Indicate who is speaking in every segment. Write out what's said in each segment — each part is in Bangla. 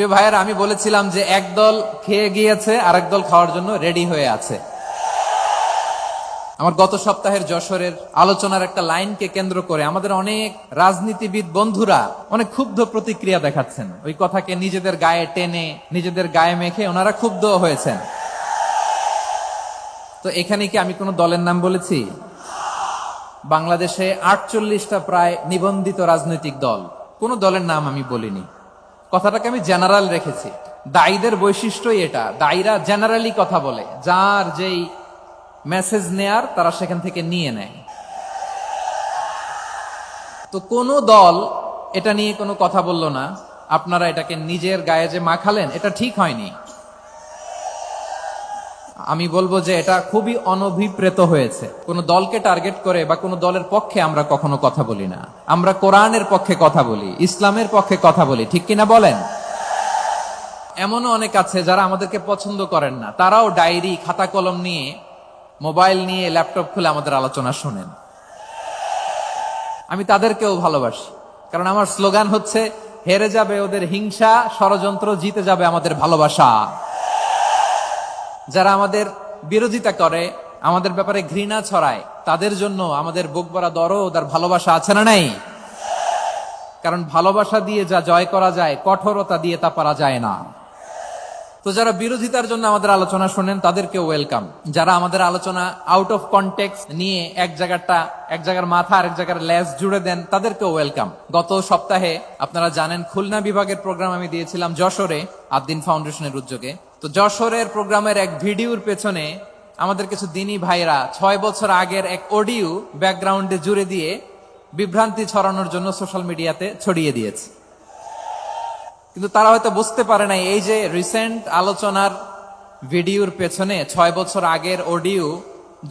Speaker 1: প্রিয় ভাইয়েরা, আমি বলেছিলাম যে একদল খেয়ে গিয়েছে আর একদল খাওয়ার জন্য রেডি হয়ে আছে। আমার গত সপ্তাহের যশোরের আলোচনার একটা লাইনকে কেন্দ্র করে আমাদের অনেক রাজনীতিবিদ বন্ধুরা অনেক ক্ষুব্ধ প্রতিক্রিয়া দেখাচ্ছেন। ওই কথাকে নিজেদের গায়ে টেনে, নিজেদের গায়ে মেখে ওনারা ক্ষুব্ধ হয়েছেন। তো এখানে কি আমি কোনো দলের নাম বলেছি? বাংলাদেশে 48টা প্রায় নিবন্ধিত রাজনৈতিক দল, কোন দলের নাম আমি বলিনি। কথাটাকে আমি জেনারেল রেখেছি। দায়ীদের বৈশিষ্ট্যই এটা, দায়ীরা জেনারেলি কথা বলে, যার যেই মেসেজ নেয়ার তারা সেখান থেকে নিয়ে নেয়। তো কোন দল এটা নিয়ে কোনো কথা বলল না। আপনারা এটাকে নিজের গায়ে যে মাখালেন, এটা ঠিক হয়নি। আমি বলবো যে এটা খুবই অনভিপ্রেত হয়েছে। কোন দলকে টার্গেট করে বা কোন দলের পক্ষে আমরা কখনো কথা বলি না। আমরা কোরআনের পক্ষে কথা বলি, ইসলামের পক্ষে কথা বলি, ঠিক কিনা বলেন? এমনও অনেক আছে যারা আমাদেরকে পছন্দ করেন না, তারাও ডায়েরি, খাতা কলম নিয়ে, মোবাইল নিয়ে, ল্যাপটপ খুলে আমাদের আলোচনা শোনেন। আমি তাদেরকেও ভালোবাসি, কারণ আমার স্লোগান হচ্ছে, হেরে যাবে ওদের হিংসা ষড়যন্ত্র, জিতে যাবে আমাদের ভালোবাসা। যারা আমাদের বিরোধিতা করে, আমাদের ব্যাপারে ঘৃণা ছড়ায়, তাদের জন্য আমাদের বুক ভরা দরদ আর ভালোবাসা আছে না নাই? কারণ ভালোবাসা দিয়ে যা জয় করা যায়, কঠোরতা দিয়ে তা পারা যায় না। তো যারা বিরোধিতার জন্য আমাদের আলোচনা শোনেন, তাদেরকে ওয়েলকাম। যারা আমাদের আলোচনা আউট অফ কনটেক্সট নিয়ে এক জায়গার মাথা আর এক জায়গার লেজ জুড়ে দেন, তাদেরকে ওয়েলকাম। গত সপ্তাহে আপনারা জানেন, খুলনা বিভাগের প্রোগ্রাম আমি দিয়েছিলাম যশোরে, আদ্দিন ফাউন্ডেশনের উদ্যোগে। তো যশোরের প্রোগ্রামের এক ভিডিওর পেছনে আমাদের কিছু দিনী ভাইরা 6 বছর আগের এক অডিও ব্যাকগ্রাউন্ডে জুড়ে দিয়ে বিভ্রান্তি ছড়ানোর জন্য সোশ্যাল মিডিয়াতে ছড়িয়ে দিয়েছে। কিন্তু তারা হয়তো বুঝতে পারে নাই, এই যে রিসেন্ট আলোচনার ভিডিওর পেছনে 6 বছর আগের অডিও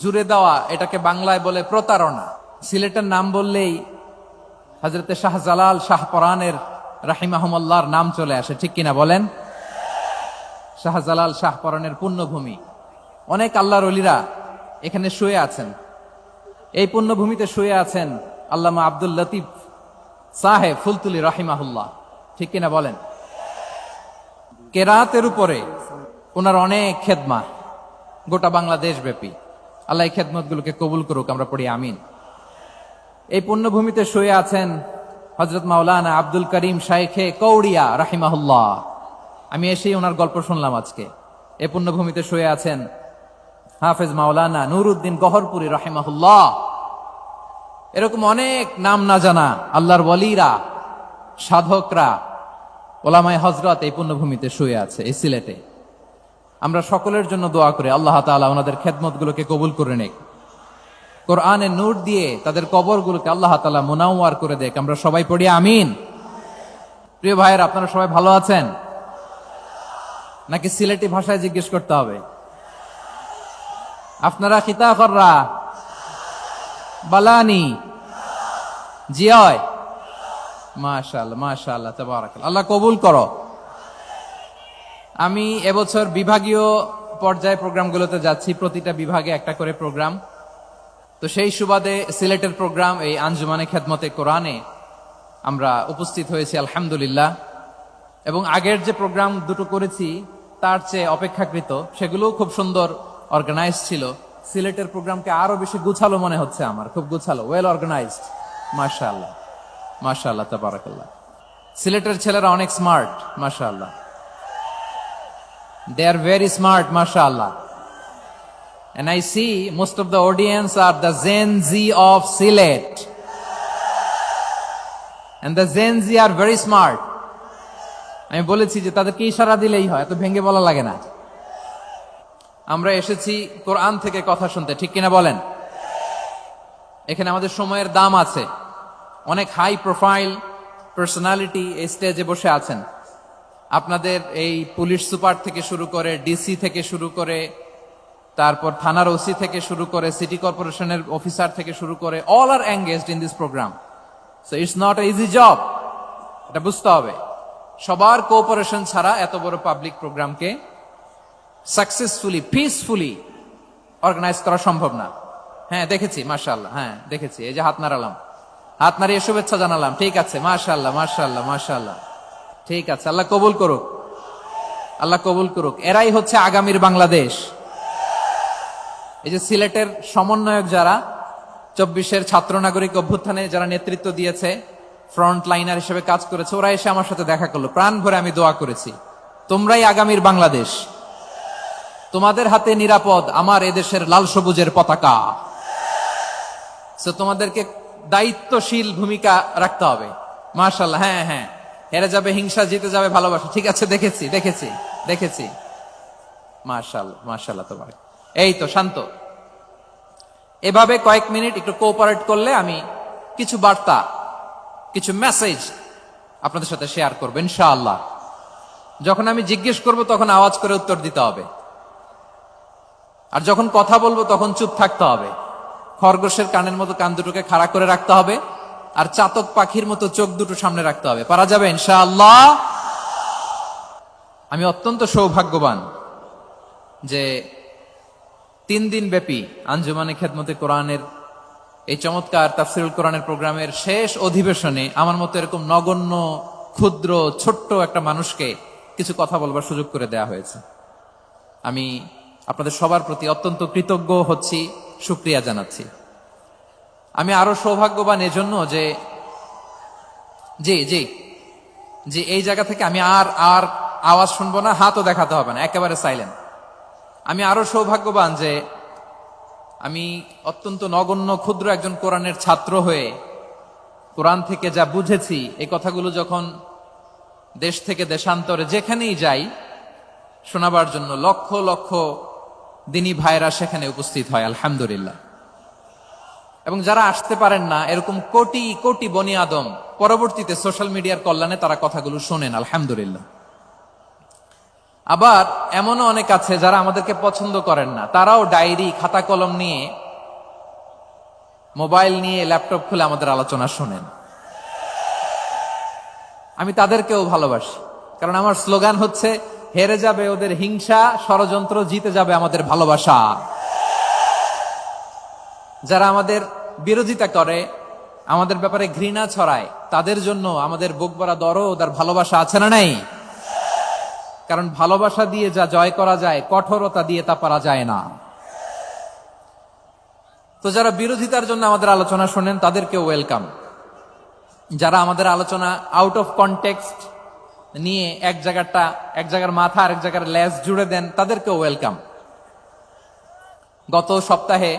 Speaker 1: জুড়ে দেওয়া, এটাকে বাংলায় বলে প্রতারণা। সিলেটের নাম বললেই হযরতে শাহজালাল শাহপরানের রাহিমাহুমুল্লাহর নাম চলে আসে, ঠিক কিনা বলেন? শাহজালাল শাহপরানের পুণ্যভূমি। অনেক আল্লাহর ওলিরা এখানে শুয়ে আছেন। এই পুণ্যভূমিতে শুয়ে আছেন আল্লামা আব্দুল লতিফ সাহেব ফুলতুলি রাহিমাহুল্লাহ, ঠিক কিনা বলেন? কেরাতের উপরে ওনার অনেক খেদমত, গোটা বাংলাদেশ ব্যাপী। আল্লাহ এই খেদমতগুলোকে কবুল করুক, আমরা পড়ি আমিন। এই পুণ্যভূমিতে শুয়ে আছেন হযরত মাওলানা আব্দুল করিম শাইখে কৌড়িয়া রাহিমাহুল্লাহ। আমি এসেই ওনার গল্প শুনলাম আজকে। এই পুণ্যভূমিতে শুয়ে আছেন হাফেজ মাওলানা নুরউদ্দিন গহরপুরি রাহিমাহুল্লাহ। এরকম অনেক নাম না জানা আল্লাহর ওয়ালিরা, সাধকরা, ওলামায়ে হযরত এই পুণ্যভূমিতে শুয়ে আছে, এই সিলেটে। আমরা সকলের জন্য দোয়া করি, আল্লাহ তাআলা ওনাদের খেদমতগুলোকে কবুল করে নেক। কোরআনের নূর দিয়ে তাদের কবরগুলোকে আল্লাহ তাআলা মুনাওয়ার করে দেক। আমরা সবাই পড়ি আমিন। প্রিয় ভাইয়েরা, আপনারা সবাই ভালো আছেন নাকি সিলেটি ভাষায় জিজ্ঞেস করতে হবে? আপনারা খিতা কররা বালানি জিয়? মাশাআল্লাহ, মাশাআল্লাহ, তাবারাকাল্লাহ। আল্লাহ কবুল করো। আমি এবছর বিভাগীয় পর্যায়ে প্রোগ্রামগুলোতে যাচ্ছি, প্রতিটা বিভাগে একটা করে প্রোগ্রাম। তো সেই সুবাদে সিলেটের প্রোগ্রাম, এই আঞ্জুমানে খেদমতে কোরআনে আমরা উপস্থিত হয়েছি আলহামদুলিল্লাহ। এবং আগের যে প্রোগ্রাম দুটো করেছি তার চেয়ে অপেক্ষাকৃত সেগুলোও খুব সুন্দর অর্গানাইজ ছিল। সিলেটের প্রোগ্রামকে আরো বেশি গুছালো মনে হচ্ছে আমার, খুব গুছালো, ওয়েল অর্গানাইজড। মাশাআল্লাহ, মাশাআল্লাহ, তাবারাকাল্লাহ। সিলেটের ছেলেরা অনেক স্মার্ট, মাশাআল্লাহ। They are very smart, mashallah. And I see most of the audience are the Gen Z of Sylhet. And the Gen Z are very smart. আমি বলেছি যে তাদেরকে ইশারা দিলেই হয়, এত ভেঙে বলা লাগে না। আমরা এসেছি কোরআন থেকে কথা শুনতে, ঠিক কিনা বলেন? এখানে আমাদের সময়ের দাম আছে। অনেক হাই প্রোফাইল পার্সোনালিটি এই স্টেজে বসে আছেন। আপনাদের এই পুলিশ সুপার থেকে শুরু করে, ডিসি থেকে শুরু করে, তারপর থানার ওসি থেকে শুরু করে, সিটি কর্পোরেশনের অফিসার থেকে শুরু করে, all are engaged in this programme. So it's not a easy job, এটা বুঝতে হবে। সবার কোঅপারেশন ছাড়া এত বড় পাবলিক প্রোগ্রামকে সাকসেসফুলি, পিসফুলি অর্গানাইজ করা সম্ভব না। হ্যাঁ দেখেছি, মাশাআল্লাহ, হ্যাঁ দেখেছি। এই যে হাত নাড়ালাম, হাত নাড়িয়ে শুভেচ্ছা জানালাম, ঠিক আছে, মাশাআল্লাহ, মাশাআল্লাহ, মাশাআল্লাহ, ঠিক আছে। আল্লাহ কবুল করুক। আল্লাহ কবুল করুক। এরাই হচ্ছে আগামীর বাংলাদেশ। এই যে সিলেটের সমন্বয়ক যারা 24-এর ছাত্র নাগরিক অভ্যুত্থানে যারা নেতৃত্ব দিয়েছে, ফ্রন্ট লাইনার হিসেবে কাজ করেছে, ওরা এসে আমার সাথে দেখা করলো। প্রাণ ভরে আমি দোয়া করেছি, তোমরাই আগামীর বাংলাদেশ, তোমাদের হাতে নিরাপদ আমার এদেশের লাল সবুজের পতাকা। তোমাদেরকে দায়িত্বশীল ভূমিকা রাখতে হবে। মাশাআল্লাহ, হ্যাঁ হ্যাঁ, হেরে যাবে হিংসা, জিতে যাবে ভালোবাসা। ঠিক আছে, দেখেছি দেখেছি দেখেছি। মাশাআল্লাহ মাশাআল্লাহ, তোমার এই তো শান্ত। এভাবে কয়েক মিনিট একটু কোঅপারেট করলে আমি কিছু বার্তা, কিছু মেসেজ আপনাদের সাথে শেয়ার করবো ইনশাআল্লাহ। যখন আমি জিজ্ঞেস করব তখন আওয়াজ করে উত্তর দিতে হবে, আর যখন কথা বলবো তখন চুপ থাকতে হবে। খরগোশের কানের মতো কান দুটোকে খাড়া করে রাখতে হবে, আর চাতক পাখির মতো চোখ দুটো সামনে রাখতে হবে। পারা যাবে ইনশাআল্লাহ। আমি অত্যন্ত সৌভাগ্যবান যে 3 দিন ব্যাপী আঞ্জুমানে খেদমতে কোরআনের এই চমৎকার তাফসীরুল কোরআনের প্রোগ্রামের শেষ অধিবেশনে আমার মতো এরকম নগণ্য, ক্ষুদ্র, ছোট্ট একটা মানুষকে কিছু কথা বলবার সুযোগ করে দেয়া হয়েছে। আমি আপনাদের সবার প্রতি অত্যন্ত কৃতজ্ঞ হচ্ছি, শুকরিয়া জানাচ্ছি। আমি আরো সৌভাগ্যবান এজন্য যে জি জি জি এই জায়গা থেকে আমি আর আওয়াজ শুনবো না, হাতও দেখাতে হবে না, একেবারে সাইলেন্ট। আমি আরো সৌভাগ্যবান যে আমি অত্যন্ত নগণ্য, ক্ষুদ্র একজন কোরআনের ছাত্র হয়ে কোরআন থেকে যা বুঝেছি, এই কথাগুলো যখন দেশ থেকে দেশান্তরে যেখানেই যাই শোনাবার জন্য লক্ষ লক্ষ দিনী ভাইরা সেখানে উপস্থিত হয় আলহামদুলিল্লাহ। এবং যারা আসতে পারেন না, এরকম কোটি কোটি বনি আদম পরবর্তীতে সোশ্যাল মিডিয়ার কল্যাণে তারা কথাগুলো শোনেন আলহামদুলিল্লাহ। আবার এমনও অনেক আছে যারা আমাদেরকে পছন্দ করেন না, তারাও ডায়েরি, খাতা কলম নিয়ে, মোবাইল নিয়ে, ল্যাপটপ খুলে আমাদের আলোচনা শোনেন। আমি তাদেরকেও ভালোবাসি, কারণ আমার স্লোগান হচ্ছে, হেরে যাবে ওদের হিংসা, ষড়যন্ত্র, জিতে যাবে আমাদের ভালোবাসা। যারা আমাদের বিরোধিতা করে, আমাদের ব্যাপারে ঘৃণা ছড়ায়, তাদের জন্য আমাদের বুক ভরা দরদ আর ভালোবাসা আছে না নাই? কারণ ভালোবাসা দিয়ে যা জয় করা যায়, কঠোরতা দিয়ে তা পারা যায় না। তো যারা বিরোধিতার জন্য আমাদের আলোচনা শোনেন তাদেরকে ওয়েলকাম। যারা আমাদের আলোচনা আউট অফ কনটেক্সট নিয়ে এক জায়গার মাথা আর এক জায়গার লেজ জুড়ে দেন, তাদেরকে ওয়েলকাম। গত সপ্তাহে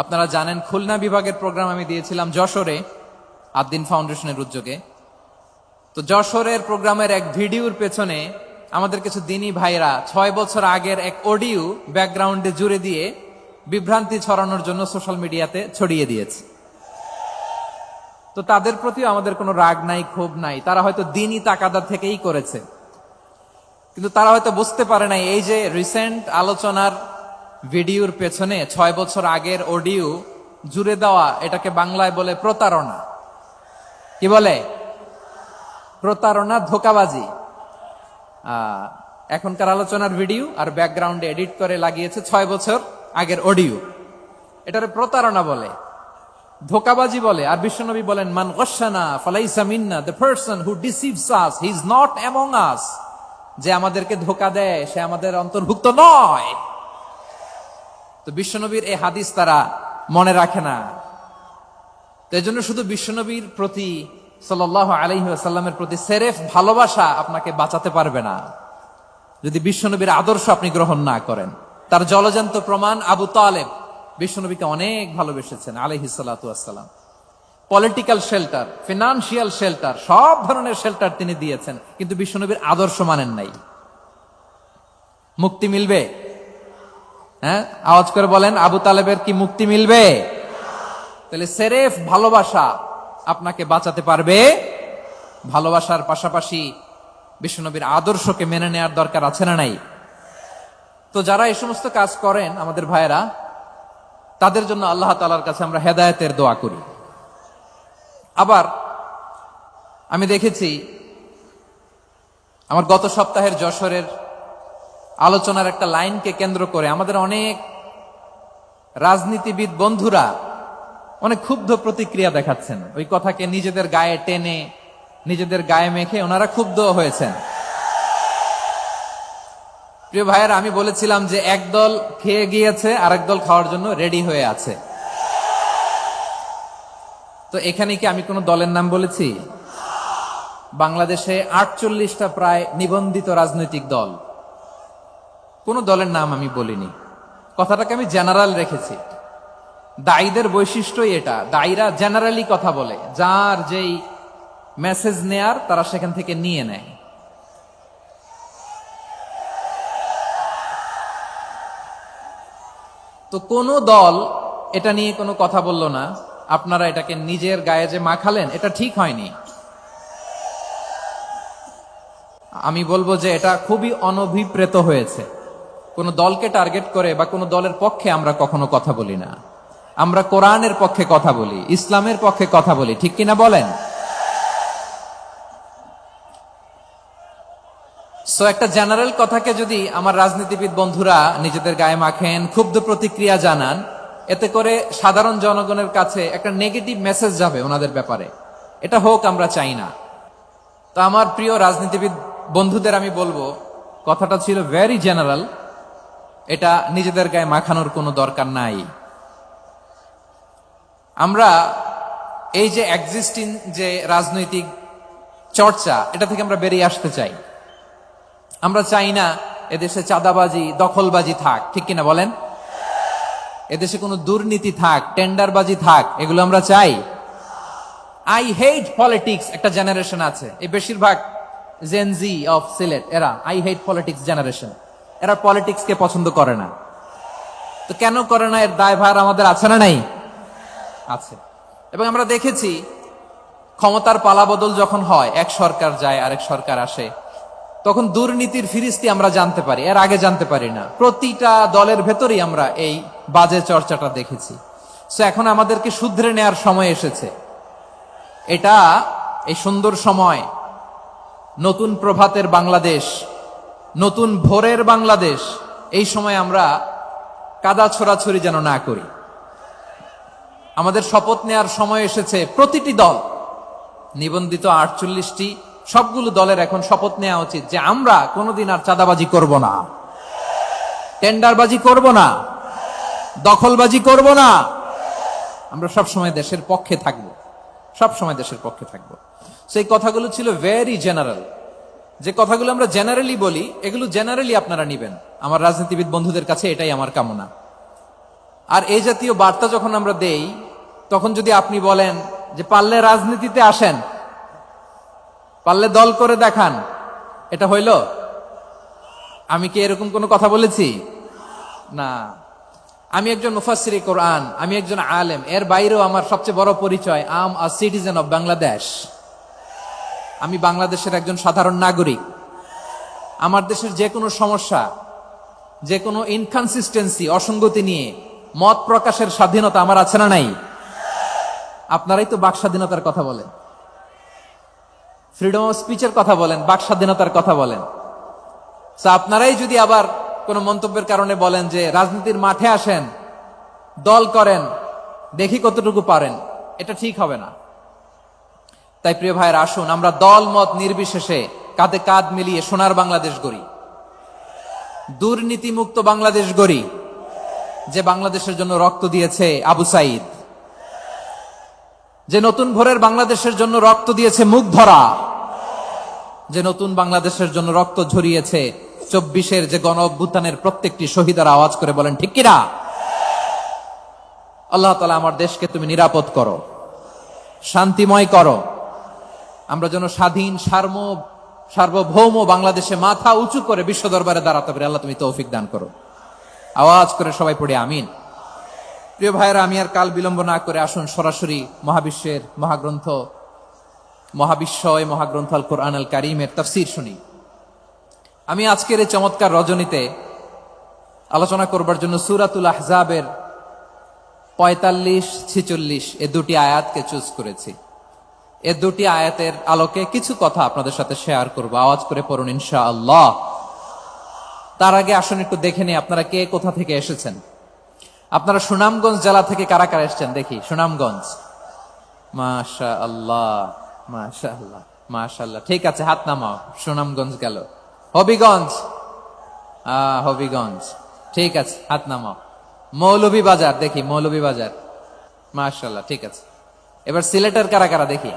Speaker 1: আপনারা জানেন খুলনা বিভাগের প্রোগ্রাম আমি দিয়েছিলাম যশোরে, আদ্দিন ফাউন্ডেশনের উদ্যোগে। তো যশোরের প্রোগ্রামের এক ভিডিওর পেছনে আমাদের কিছু দিনী ভাইরা 6 বছর আগের এক অডিও ব্যাকগ্রাউন্ডে জুড়ে দিয়ে বিভ্রান্তি ছড়ানোর জন্য সোশ্যাল মিডিয়াতে ছড়িয়ে দিয়েছে। তো তাদের প্রতিও আমাদের কোনো রাগ নাই, ক্ষোভ নাই। তারা হয়তো দিনী তাকাদা থেকেই করেছে, কিন্তু তারা হয়তো বুঝতে পারে নাই এই যে রিসেন্ট আলোচনার ভিডিওর পেছনে 6 বছর আগের অডিও জুড়ে দেওয়া, এটাকে বাংলায় বলে প্রতারণা। কি বলে? প্রতারণা, ধোঁকাবাজি। এখনকার আলোচনার ভিডিও আর ব্যাকগ্রাউন্ডে এডিট করে লাগিয়েছে 6 বছর আগের অডিও। এটারে প্রতারণা বলে, ধোঁকাবাজি বলে। আর বিশ্বনবী বলেন, মান গশানা ফালাইসা মিন্না, the person who deceives us he is not among us. যে আমাদেরকে ধোঁকা দেয় সে আমাদের অন্তর্ভুক্ত নয়। তো বিশ্বনবীর এই হাদিস তারা মনে রাখে না। তো এই জন্য শুধু বিশ্বনবীর প্রতি সাল্লাল্লাহু আলাইহি ওয়াসাল্লামের প্রতি সেরেফ ভালোবাসা আপনাকে বাঁচাতে পারবে না যদি বিশ্বনবীর আদর্শ আপনি গ্রহণ না করেন। তার জলজান্ত প্রমাণ, আবু তালেব বিশ্বনবীকে অনেক ভালোবেসেছেন আলাইহিস সালাতু ওয়াসসালাম। পলিটিক্যাল শেল্টার, ফিনান্সিয়াল শেল্টার, সব ধরনের শেল্টার তিনি দিয়েছেন, কিন্তু বিশ্বনবীর আদর্শ মানেন নাই। মুক্তি মিলবে? হ্যাঁ, আওয়াজ করে বলেন, আবু তালেবের কি মুক্তি মিলবে? তাহলে সেরেফ ভালোবাসা আপনাকে বাঁচাতে পারবে। ভালোবাসার পাশাপাশি বিশ্বনবীর আদর্শকে মেনে নেওয়ার দরকার আছে না নাই? তো যারা এই সমস্ত কাজ করেন আমাদের ভাইয়েরা, তাদের জন্য আল্লাহ তাআলার কাছে আমরা হেদায়েতের দোয়া করি। আবার আমি দেখেছি আমার গত সপ্তাহের যশোরের আলোচনার একটা লাইনকে কেন্দ্র করে আমাদের অনেক রাজনীতিবিদ বন্ধুরা অনেক ক্ষুব্ধ প্রতিক্রিয়া দেখাচ্ছেন। ওই কথাকে নিজেদের গায়ে টেনে, নিজেদের গায়ে মেখে ওনারা ক্ষুব্ধ হয়েছেন। প্রিয় ভাইয়েরা, আমি বলেছিলাম যে একদল খেয়ে গিয়েছে, আরেক দল খাওয়ার জন্য রেডি হয়ে আছে। তো এখানে কি আমি কোনো দলের নাম বলেছি? বাংলাদেশে 48টা প্রায় নিবন্ধিত রাজনৈতিক দল, কোন দলের নাম আমি বলিনি। কথাটাকে আমি জেনারেল রেখেছি। দায়ীদের বৈশিষ্ট্যই এটা, দায়ীরা জেনারেলি কথা বলে, যার যেই মেসেজ নেয়ার তারা সেখান থেকে নিয়ে নেয়। তো কোন দল এটা নিয়ে কোনো কথা বলল না, আপনারা এটাকে নিজের গায়ে যে মাখালেন, এটা ঠিক হয়নি। আমি বলবো যে এটা খুবই অনভিপ্রেত হয়েছে। কোন দলকে টার্গেট করে বা কোন দলের পক্ষে আমরা কখনো কথা বলি না। আমরা কোরআনের পক্ষে কথা বলি, ইসলামের পক্ষে কথা বলি, ঠিক কিনা বলেন? সো একটা জেনারেল কথাকে যদি আমার রাজনীতিবিদ বন্ধুরা নিজেদের গায়ে মাখেন, ক্ষুব্ধ প্রতিক্রিয়া জানান, এতে করে সাধারণ জনগণের কাছে একটা নেগেটিভ মেসেজ যাবে ওনাদের ব্যাপারে। এটা হোক আমরা চাই না। তো আমার প্রিয় রাজনীতিবিদ বন্ধুদের আমি বলবো, কথাটা ছিল ভেরি জেনারেল, এটা নিজেদের গায়ে মাখানোর কোনো দরকার নাই। আমরা এই যে এক্সিস্টিং যে রাজনৈতিক চর্চা, এটা থেকে আমরা বেরিয়ে আসতে চাই। আমরা চাই না এদেশে চাঁদাবাজি, দখলবাজি থাক, ঠিক কিনা বলেন? এদেশে কোনো দুর্নীতি থাক, টেন্ডারবাজি থাক, এগুলো আমরা চাই। আই হেট পলিটিক্স একটা জেনারেশন আছে, এই বেশিরভাগ জেনজি অফ সিলেট, এরা আই হেট পলিটিক্স জেনারেশন। এরা পলিটিক্স কে পছন্দ করে না। তো কেন করে না, এর দায়ভার আমাদের আছে না নাই? আছে। এবং আমরা দেখেছি ক্ষমতার পালাবদল যখন হয়, এক সরকার যায় আরেক সরকার আসে, তখন দুর্নীতির ফিরিস্তি আমরা জানতে পারি, এর আগে জানতে পারি না। প্রতিটা দলের ভেতরেই আমরা এই বাজে চর্চাটা দেখেছি। সো এখন আমাদেরকে শুধরে নেয়ার সময় এসেছে। এটা এই সুন্দর সময়, নতুন প্রভাতের বাংলাদেশ, নতুন ভোরের বাংলাদেশ, এই সময় আমরা কাদা ছোড়াছড়ি যেন না করি। আমাদের শপথ নেয়ার সময় এসেছে। প্রতিটি দল, নিবন্ধিত 48টি, সবগুলো দলের এখন শপথ নেওয়া উচিত যে আমরা কোনোদিন আর চাঁদাবাজি করব না, টেন্ডারবাজি করব না, দখলবাজি করব না। আমরা সবসময় দেশের পক্ষে থাকব, সবসময় দেশের পক্ষে থাকব। সেই কথাগুলো ছিল ভেরি জেনারেল। যে কথাগুলো আমরা জেনারেলি বলি, এগুলো জেনারেলি আপনারা নিবেন। আমার রাজনীতিবিদ বন্ধুদের কাছে এটাই আমার কামনা। আর এই জাতীয় বার্তা যখন আমরা দেই, তখন যদি আপনি বলেন যে পারলে রাজনীতিতে আসেন, পারলে দল করে দেখান, এটা হইল? আমি কি এরকম কোনো কথা বলেছি? না। আমি একজন মুফাসসিরে কোরআন, আমি একজন আলেম, এর বাইরেও আমার সবচেয়ে বড় পরিচয় আম আ সিটিজেন অফ বাংলাদেশ। আমি বাংলাদেশের একজন সাধারণ নাগরিক। আমার দেশের যে কোনো সমস্যা, যে কোনো ইনকনসিস্টেন্সি, অসঙ্গতি নিয়ে মত প্রকাশের স্বাধীনতা আমার আছে না নাই? আপনারাই তো বাক স্বাধীনতার কথা বলেন, ফ্রিডম অফ স্পিচের কথা বলেন, বাক স্বাধীনতার কথা বলেন। আপনারাই যদি আবার কোন মন্তব্যের কারণে বলেন যে রাজনীতির মাঠে আসেন, দল করেন, দেখি কতটুকু পারেন, এটা ঠিক হবে না। তাই প্রিয় ভাইয়ের, আসুন আমরা দল মত নির্বিশেষে কাঁধে কাঁধ মিলিয়ে সোনার বাংলাদেশ গড়ি, দুর্নীতিমুক্ত বাংলাদেশ গড়ি, যে বাংলাদেশের জন্য রক্ত দিয়েছে আবু সাইদ, যে নতুন ভোরের বাংলাদেশের জন্য রক্ত দিয়েছে মুগ্ধরা, যে নতুন বাংলাদেশের জন্য রক্ত ঝরিয়েছে 24-এর যে গণ অভ্যুত্থানের প্রত্যেকটি শহীদারা। আওয়াজ করে বলেন ঠিক কিনা? আল্লাহ তাআলা আমার দেশকে তুমি নিরাপদ করো, শান্তিময় করো। আমরা যেন স্বাধীন সার্বভৌম বাংলাদেশে মাথা উঁচু করে বিশ্ব দরবারে দাঁড়াতে পারি। আল্লাহ তুমি তৌফিক দান করো। আওয়াজ করে সবাই পড়ে আমিন। প্রিয় ভাইয়েরা, আমি আর কাল বিলম্ব না করে আসুন সরাসরি মহাবিশ্বের মহাগ্রন্থ, মহাবিশ্বয় মহাগ্রন্থ আল কোরআন আল কারীমের তাফসীর শুনি। আমি আজকের এই চমৎকার রজনীতে আলোচনা করবার জন্য সূরাতুল আহজাবের 45-46 এ দুটি আয়াতকে চুজ করেছি। এ দুটি আয়াতের আলোকে কিছু কথা আপনাদের সাথে শেয়ার করব। আওয়াজ করে পড়ুন ইনশাআল্লাহ। তার আগে আসুন একটু দেখে নিই আপনারা কে কোথা থেকে এসেছেন। আপনারা সুনামগঞ্জ জেলা থেকে কারা কারা এসেছেন দেখি। সুনামগঞ্জ, মাশাআল্লাহ মাশাআল্লাহ মাশাআল্লাহ। ঠিক আছে, হাত নামাও। সুনামগঞ্জ গেল। হবিগঞ্জ, হবিগঞ্জ, ঠিক আছে, হাত নামাও। মৌলভী বাজার, দেখি মৌলভী বাজার, মাশাআল্লাহ, ঠিক আছে। এবার সিলেটের কারা কারা দেখি।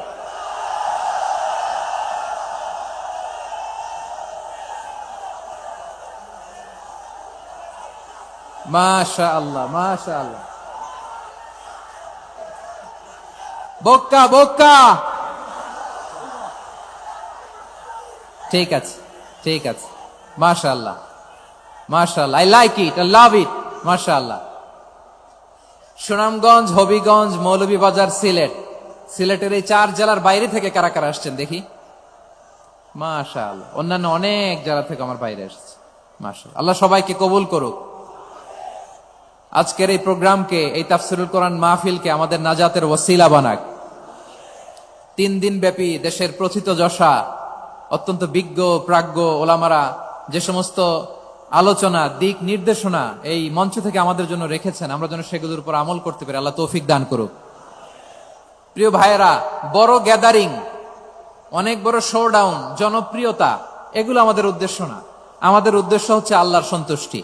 Speaker 1: মাশাআল্লাহ মাশাআল্লাহ, বক্কা বক্কা, ঠিক আছে ঠিক আছে, মাশাআল্লাহ মাশাআল্লাহ, I like it, I love it, মাশাআল্লাহ। সুনামগঞ্জ, হবিগঞ্জ, মৌলভীবাজার, সিলেট, সিলেটের এই 4 জেলার বাইরে থেকে কারা কারা আসছেন দেখি। মাশাআল্লাহ, অন্যান্য অনেক জেলা থেকে আমার বাইরে আসছে, মাশাআল্লাহ। আল্লাহ সবাইকে কবুল করুক। আজকের এই প্রোগ্রামকে, এই তাফসিরুল কোরআন মাহফিলকে আমাদের নাজাতের ওসিলা বানাক। 3 দিন ব্যাপী দেশের প্রথিতযশা অত্যন্ত বিজ্ঞ প্রাজ্ঞ ওলামারা যে সমস্ত আলোচনা, দিক নির্দেশনা এই মঞ্চ থেকে আমাদের জন্য রেখেছেন, আমরা যেন সেগুলোর উপর আমল করতে পারি, আল্লাহ তৌফিক দান করুক। প্রিয় ভাইয়েরা, বড় গ্যাদারিং, অনেক বড় শোডাউন, জনপ্রিয়তা, এগুলো আমাদের উদ্দেশ্য না। আমাদের উদ্দেশ্য হচ্ছে আল্লাহর সন্তুষ্টি।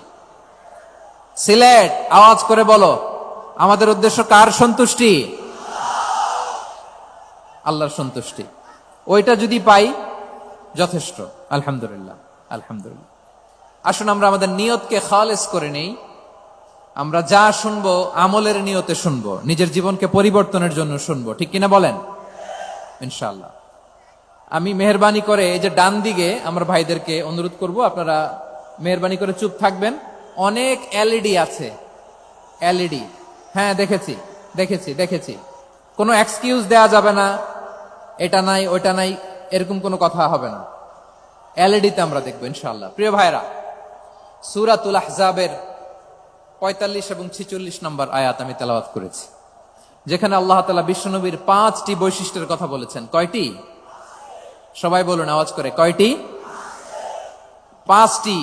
Speaker 1: সিলেট, আওয়াজ করে বলো, আমাদের উদ্দেশ্য কার সন্তুষ্টি? আল্লাহর সন্তুষ্টি। ওইটা যদি পাই যথেষ্ট, আলহামদুলিল্লাহ আলহামদুলিল্লাহ। আসুন আমরা আমাদের নিয়তকে খালেস করে নেই। আমরা যা শুনবো আমলের নিয়তে শুনবো, নিজের জীবনকে পরিবর্তনের জন্য শুনবো, ঠিক কিনা বলেন? ইনশাআল্লাহ। আমি মেহরবানি করে এই যে ডান দিকে আমার ভাইদেরকে অনুরোধ করব, আপনারা মেহরবানি করে চুপ থাকবেন। অনেক এলইডি আছে, এলইডি, হ্যাঁ দেখেছি দেখেছি দেখেছি, কোনো এক্সকিউজ দেয়া যাবে না, এটা নাই ওইটা নাই, এরকম কোনো কথা হবে না। এলইডিতে আমরা দেখবো ইনশাআল্লাহ। প্রিয় ভাইরা, সূরাতুল আহজাবের 45 এবং 46 নম্বর আয়াত আমি তেলাওয়াত করেছি, যেখানে আল্লাহ তাআলা বিশ্বনবীর 5টি বৈশিষ্ট্যের কথা বলেছেন। কয়টি? সবাই বলুন আওয়াজ করে, কয়টি? 5টি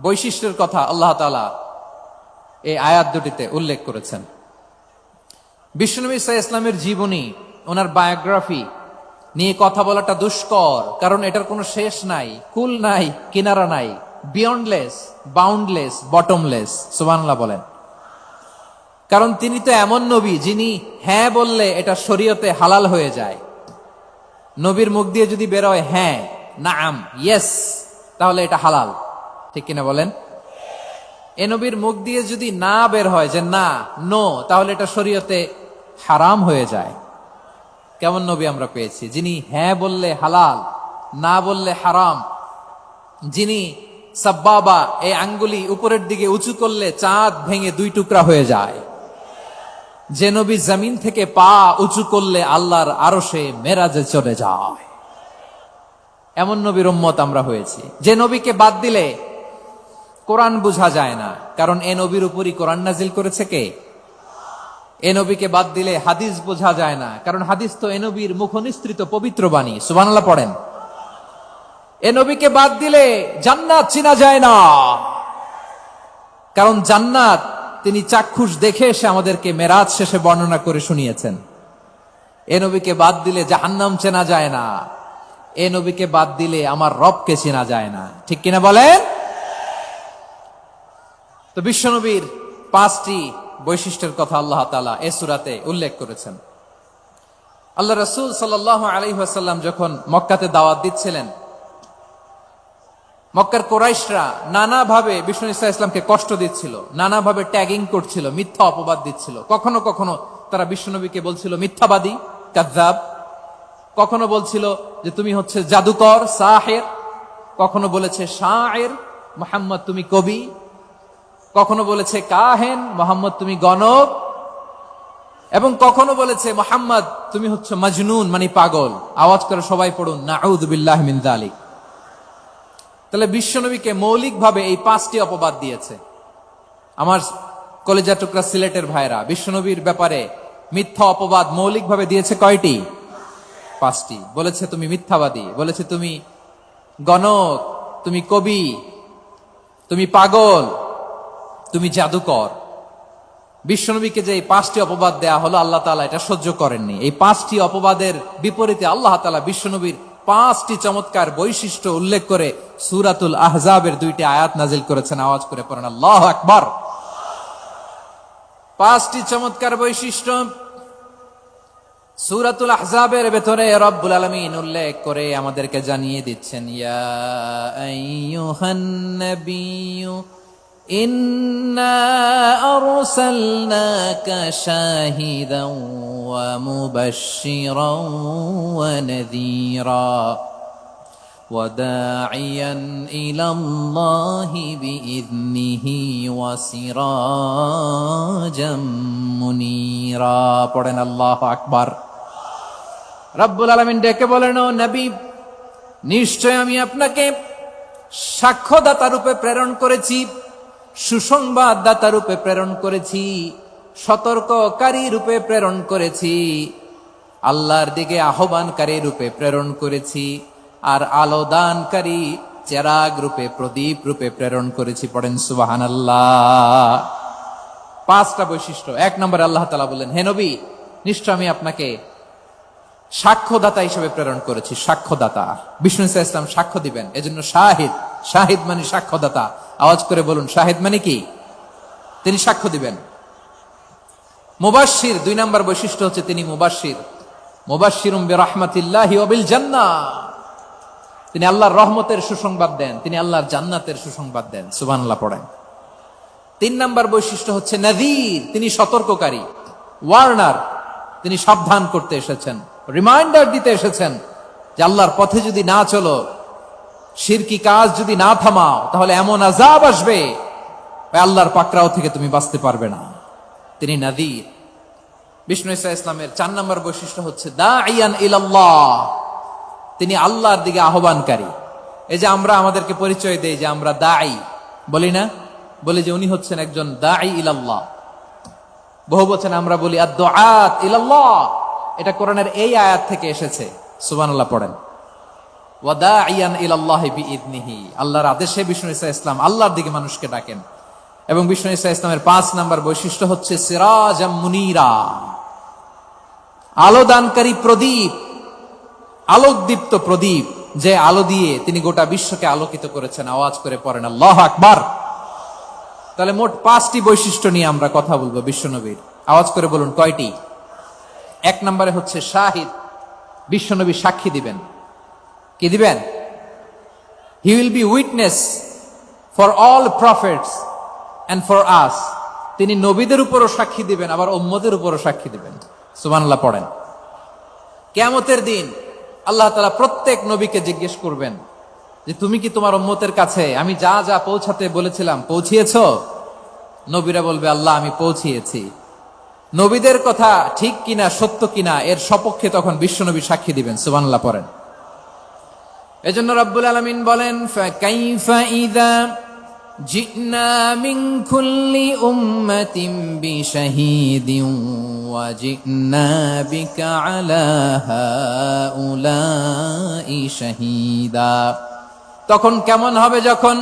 Speaker 1: বৈশিষ্ট্যের কথা আল্লাহ তাআলা এই আয়াত দুটিতে উল্লেখ করেছেন। বিশ্বনবী সাল্লাল্লাহু আলাইহি ওয়াসাল্লামের জীবনী, ওনার বায়োগ্রাফি নিয়ে কথা বলাটা দুষ্কর, কারণ এটার কোনো শেষ নাই, কুল নাই, কিনারা নাই, বিয়ন্ডলেস, বাউন্ডলেস, বটমলেস। সুবহানাল্লাহ বলেন। কারণ তিনি তো এমন নবী যিনি হ্যাঁ বললে এটা শরীয়তে হালাল হয়ে যায়। নবীর মুখ দিয়ে যদি বেরোয় হ্যাঁ, নাআম, ইয়েস, তাহলে এটা হালাল, ঠিক কিনা বলেন? এ নবীর মুখ দিয়ে যদি না বের হয় যে না, নো, তাহলে এটা শরীয়তে হারাম হয়ে যায়। কেমন নবী আমরা পেয়েছি, যিনি হ্যাঁ বললে হালাল, না বললে হারাম, যিনি সাব্বাবা, এই আঙ্গুলি উপরের দিকে উঁচু করলে চাঁদ ভেঙে 2 টুকরা হয়ে যায়, যে নবী জমিন থেকে পা উঁচু করলে আল্লাহর আরশে মেরাজে চলে যায়, এমন নবীর উম্মত আমরা হয়েছি। যে নবীকে বাদ দিলে কোরআন বোঝা যায় না, কারণ এ নবীর উপরই কোরআন নাজিল করেছে কে? এ নবীকে বাদ দিলে হাদিস বোঝা যায় না, কারণ হাদিস তো এ নবীর মুখনিসৃত পবিত্র বাণী। সুবহানাল্লাহ পড়েন। এ নবীকে বাদ দিলে জান্নাত চিনা যায় না, কারণ জান্নাত তিনি চাক্ষুষ দেখে এসে আমাদেরকে মেরাজ শেষে বর্ণনা করে শুনিয়েছেন। এ নবীকে বাদ দিলে জাহান্নাম চেনা যায় না, এ নবীকে বাদ দিলে আমার রবকে চেনা যায় না, ঠিক কিনা বলেন? তো বিশ্বনবীর 5টি বৈশিষ্ট্যের কথা আল্লাহ তাআলা এই সূরাতে উল্লেখ করেছেন। আল্লাহ রাসূল সাল্লাল্লাহু আলাইহি ওয়াসাল্লাম যখন মক্কাতে দাওয়াত দিচ্ছিলেন, মক্কার কুরাইশরা নানাভাবে বিষ্ণু ঈসা ইসলামকে কষ্ট দিচ্ছিল, নানাভাবে ট্যাগিং করছিল, মিথ্যা অপবাদ দিচ্ছিল। কখনো কখনো তারা বিশ্বনবীকে বলছিল মিথ্যাবাদী, কাযযাব, কখনো বলছিল যে তুমি হচ্ছে জাদুকর, সাহির, কখনো বলেছে শায়ের, মুহাম্মদ তুমি কবি, কখনো বলেছে কাহেন, মুহাম্মদ তুমি গণক, এবং কখনো বলেছে মুহাম্মদ তুমি হচ্ছে মাজনুন, মানে পাগল। আওয়াজ করে সবাই পড়ুন, নাউযু বিল্লাহি মিন যালিক। তাহলে বিশ্বনবীকে মৌলিকভাবে এই 5টি অপবাদ দিয়েছে। আমার কলেজা টুকরা সিলেটের ভাইরা, বিশ্বনবীর ব্যাপারে মিথ্যা অপবাদ মৌলিকভাবে দিয়েছে কয়টি? 5টি। বলেছে তুমি মিথ্যাবাদী, বলেছে তুমি গণক, তুমি কবি, তুমি পাগল, তুমি জাদুকর। বিশ্বনবীকে যে এই 5টি অপবাদ দেয়া হলো, আল্লাহ তাআলা এটা সহ্য করেননি। এই 5টি অপবাদের বিপরীতে আল্লাহ তাআলা বিশ্বনবীর 5টি চমৎকার বৈশিষ্ট্য উল্লেখ করে সূরাতুল আহজাবের 2টি আয়াত নাজিল করেছেন। আওয়াজ করে পড়েন আল্লাহু আকবার। 5টি চমৎকার বৈশিষ্ট্য সূরাতুল আহজাবের ভেতরে রব্বুল আলামিন উল্লেখ করে আমাদেরকে জানিয়ে দিচ্ছেন, ইয়া আইয়ুহান নাবিয়্যু ইন্না আরসালনাকা শাহিদান ওয়া মুবাশশিরান ওয়া নাযীরা ওয়া দাঈয়ান ইলাল্লাহি বিইذনিহি ওয়া সিরাজাম মুনীরা। পড়েন আল্লাহু আকবার। রব্বুল আলামিন ডেকে বলেন, ও নবী, নিশ্চয় আমি আপনাকে সাক্ষ্যদাতা রূপে প্রেরণ করেছি, সুসংবাদদাতা রূপে প্রেরণ করেছি, সতর্ককারী রূপে প্রেরণ করেছি, আল্লাহর দিকে আহ্বানকারী রূপে প্রেরণ করেছি, আর আলোদানকারী চেরাগ রূপে, প্রদীপ রূপে প্রেরণ করেছি। পড়েন সুবহানাল্লাহ। 5টা বৈশিষ্ট্য। 1 নম্বরে আল্লাহ তাআলা বললেন, হে নবী, নিশ্চয় আমি আপনাকে সাক্ষ্যদাতা হিসেবে প্রেরণ করেছি। সাক্ষ্যদাতা, বিষ্ণু ইসা ইসলাম সাক্ষ্য দিবেন, এজন্য শাহিদ। শাহিদ মানে সাক্ষ্যদাতা। আওয়াজ করে বলুন, শাহিদ মানে কি? তিনি সাক্ষ্য দিবেন। মুবাশশির, 2 নম্বর বৈশিষ্ট্য হচ্ছে তিনি মুবাশশির। মুবাশশিরুম বিরাহমাতিল্লাহি ওয়া বিল জান্নাহ, তিনি আল্লাহর রহমতের সুসংবাদ দেন, তিনি আল্লাহর জান্নাতের সুসংবাদ দেন। সুবহানাল্লাহ পড়েন। 3 নম্বর বৈশিষ্ট্য হচ্ছে নাযীর, তিনি সতর্ককারী। ওয়ার্নার, তিনি সাবধান করতে এসেছেন, রিমাইন্ডার দিতে এসেছেন যে আল্লাহর পথে যদি না চলো, শিরকি কাজ যদি না থামাও, তাহলে এমন আযাব আসবে আল্লাহর পাকড়াও থেকে তুমি বাঁচতে পারবে না। তিনি নাযীর। বিষ্ণু ইসা ইসলামের 4 নম্বর বৈশিষ্ট্য হচ্ছে দাঈয়ান ইলাল্লাহ, তিনি আল্লাহর দিকে আহ্বানকারী। এই যে আমরা আমাদেরকে পরিচয় দেই যে আমরা দাঈ, বলি না? বলি যে উনি হচ্ছেন একজন দাঈ ইলাল্লাহ। বহু বচনে আমরা বলি আদ-দুআত ইলাল্লাহ। এটা কোরআনের এই আয়াত থেকে এসেছে। সুবহানাল্লাহ পড়েন। ওয়া দাঈয়ান ইলাল্লাহি বিইذনিহি, আল্লাহর আদেশে বিষ্ণু ইসা ইসলাম আল্লাহর দিকে মানুষকে ডাকেন। এবং বিষ্ণু ইসা ইসলামের 5 নম্বর বৈশিষ্ট্য হচ্ছে সিরাজাম মুনীরা, আলোদানকারী প্রদীপ, আলোকদীপ্ত প্রদীপ, যে আলো দিয়ে তিনি গোটা বিশ্বকে আলোকিত করেছেন। আওয়াজ করে পড়েন আল্লাহু আকবার। তাহলে মোট 5টি বৈশিষ্ট্য নিয়ে আমরা কথা বলবো বিশ্বনবীর। আওয়াজ করে বলুন কয়টি? 1 নম্বরে হচ্ছে শাহিদ, বিশ্বনবী সাক্ষী দিবেন। কি দিবেন? He will be witness for all prophets and for us, তিনি নবীদের উপরও সাক্ষী দিবেন, আবার উম্মতের উপরও সাক্ষী দিবেন। সুবহানাল্লাহ পড়েন। কিয়ামতের দিন আল্লাহ তাআলা প্রত্যেক নবীকে জিজ্ঞেস করবেন যে তুমি কি তোমার উম্মতের কাছে আমি যা যা পৌঁছাতে বলেছিলাম পৌঁছিয়েছো? নবীরা বলবে, আল্লাহ আমি পৌঁছিয়েছি। নবীদের কথা ঠিক কিনা, সত্য কিনা, এর সপক্ষে তখন বিশ্বনবী সাক্ষী দিবেন। সুবহানাল্লাহ পড়েন। এজন্য রব্বুল আলামিন বলেন, ফাকাইফা ইযা জিনা মিন কুল্লি উম্মাতিন বিশাহীদিন ওয়া জিনা বিকা আলা হাউলাই শাহীদা। তখন কেমন হবে যখন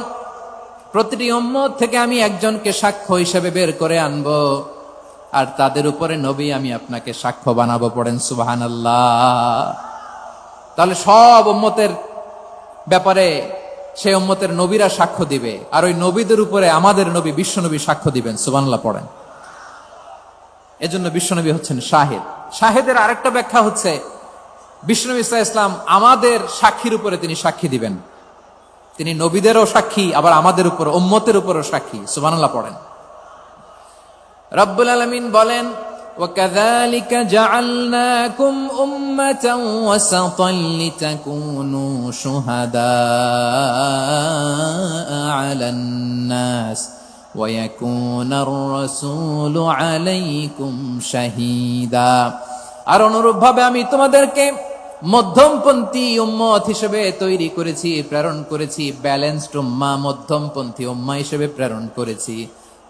Speaker 1: প্রতিটি উম্মত থেকে আমি একজনকে সাক্ষ্য হিসেবে বের করে আনবো, আর তাদের উপরে নবী আমি আপনাকে সাক্ষ্য বানাবো। পড়েন সুবহানাল্লাহ। তাহলে সব উম্মতের ব্যাপারে সেই উম্মতের নবীরা সাক্ষ্য দিবে, আর ওই নবীদের উপরে আমাদের নবী বিশ্বনবী সাক্ষ্য দিবেন। সুবহানাল্লাহ পড়েন। এজন্য বিশ্বনবী হচ্ছেন শাহিদ। শাহিদের আরেকটা ব্যাখ্যা হচ্ছে বিশ্বনবী সাল্লাল্লাহু আলাইহি ওয়াসাল্লাম আমাদের সাক্ষীর উপরে তিনি সাক্ষী দিবেন। তিনি নবীদেরও সাক্ষী, আবার আমাদের উপর, উম্মতের উপরও সাক্ষী। সুবহানাল্লাহ পড়েন। রব্বুল আলামিন বলেন, وَكَذَلِكَ جَعَلْنَاكُمْ أُمَّةً وَسَطًا لِتَكُونُوا شُهَدَاءَ عَلَى النَّاسِ وَيَكُونَ الرَّسُولُ عَلَيْكُمْ شَهِيدًا। আর অনুরূপভাবে আমি তোমাদেরকে মধ্যমপন্থী উম্মত হিসেবে তৈরি করেছি, প্রেরণ করেছি। ব্যালেন্সড উম্মাহ, মধ্যমপন্থী উম্মাহ হিসেবে প্রেরণ করেছি,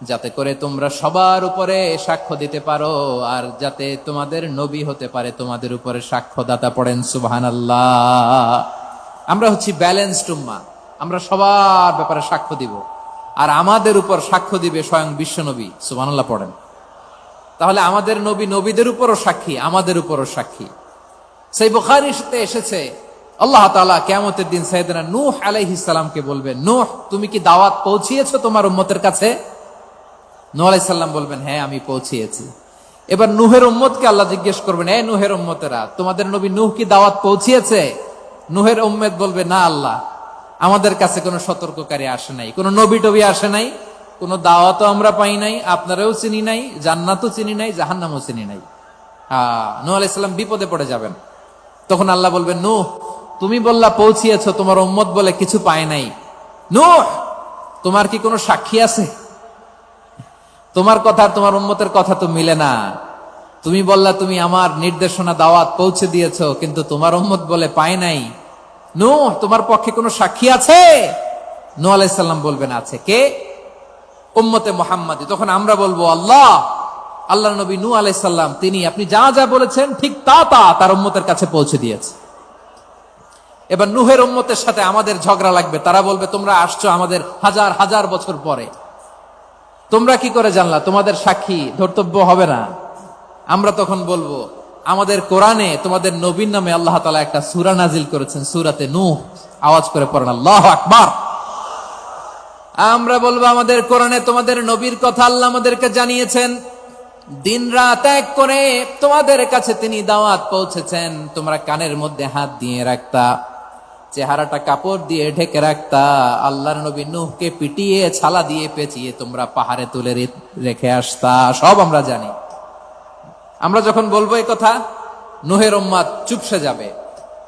Speaker 1: যাতে করে তোমরা সবার উপরে সাক্ষ্য দিতে পারো, আর যাতে তোমাদের নবী হতে পারে তোমাদের উপরে সাক্ষ্যদাতা। পড়েন সুবহানাল্লাহ। আমরা হচ্ছি ব্যালেন্সড উম্মাহ, আমরা সবার ব্যাপারে সাক্ষ্য দিব, আর আমাদের উপর সাক্ষ্য দিবে স্বয়ং বিশ্বনবী। সুবহানাল্লাহ পড়েন। তাহলে আমাদের নবী নবীদের উপরও সাক্ষী, আমাদের উপরও সাক্ষী। সেই বুখারীতে এসেছে, আল্লাহ তাআলা কিয়ামতের দিন সাইয়েদনা নূহ আলাইহিস সালামকে বলবেন, নূহ তুমি কি দাওয়াত পৌঁছিয়েছো তোমার উম্মতের কাছে? নূহ আলাইহিস সালাম বলবেন, হ্যাঁ আমি পৌঁছিয়েছি। এবার নূহের উম্মতকে আল্লাহ জিজ্ঞেস করবেন, এই নূহের উম্মতেরা, তোমাদের নবী নূহ কি দাওয়াত পৌঁছিয়েছে? নূহের উম্মত বলবে, না আল্লাহ, আমাদের কাছে কোনো সতর্ককারী আসে নাই, কোনো নবী টবি আসে নাই, কোনো দাওয়াতও আমরা পাই নাই, আপনারাও চিনি নাই, জান্নাতও চিনি নাই, জাহান্নামও চিনি নাই। নূহ আলাইহিস সালাম বিপদে পড়ে যাবেন। তখন আল্লাহ বলবেন, নূহ তুমি বললা পৌঁছিয়েছো, তোমার উম্মত বলে কিছু পায় নাই। নূহ তোমার কি কোনো সাক্ষী আছে? তোমার কথা আর তোমার উম্মতের কথা তো মিলে না। তুমি বললা তুমি আমার নির্দেশনা দাওয়াত পৌঁছে দিয়েছো, কিন্তু তোমার উম্মত বলে পায় নাই। নূহ তোমার পক্ষে কোনো সাক্ষী আছে? নূহ আলাইহিস সালাম বলবেন, আছে। কে? উম্মতে মুহাম্মাদী। তখন আমরা বলবো, আল্লাহ নবী নূহ আলাইহিস সালাম তিনি আপনি যা যা বলেছেন ঠিক তা তার উম্মতের কাছে পৌঁছে দিয়েছে। এবার নূহের উম্মতের সাথে আমাদের ঝগড়া লাগবে। তারা বলবে, তোমরা আসছো আমাদের হাজার হাজার বছর পরে, তোমরা কি করে জানলা? তোমাদের সাক্ষী ধর্তব্য হবে না। আমরা তখন বলবো, আমাদের কোরআনে তোমাদের নবীর নামে আল্লাহ তাআলা একটা সূরা নাজিল করেছেন, সূরাতে নূহ। আওয়াজ করে পড়েন আল্লাহু আকবার। আমরা বলবো, আমাদের কোরআনে তোমাদের নবীর কথা আল্লাহ আমাদেরকে জানিয়েছেন, দিন রাত এক করে তোমাদের কাছে তিনি দাওয়াত পৌঁছেছেন। তোমরা কানের মধ্যে হাত দিয়ে রাখতা, চেহারাটা কাপড় দিয়ে ঢেকে রাখতা, আল্লাহর নবী নূহকে পিটিয়ে ছালা দিয়ে পেঁচিয়ে তোমরা পাহাড়ে তুলে রেখে আসতা। সব আমরা জানি। আমরা যখন বলবো এই কথা, নূহের উম্মত চুপসে যাবে।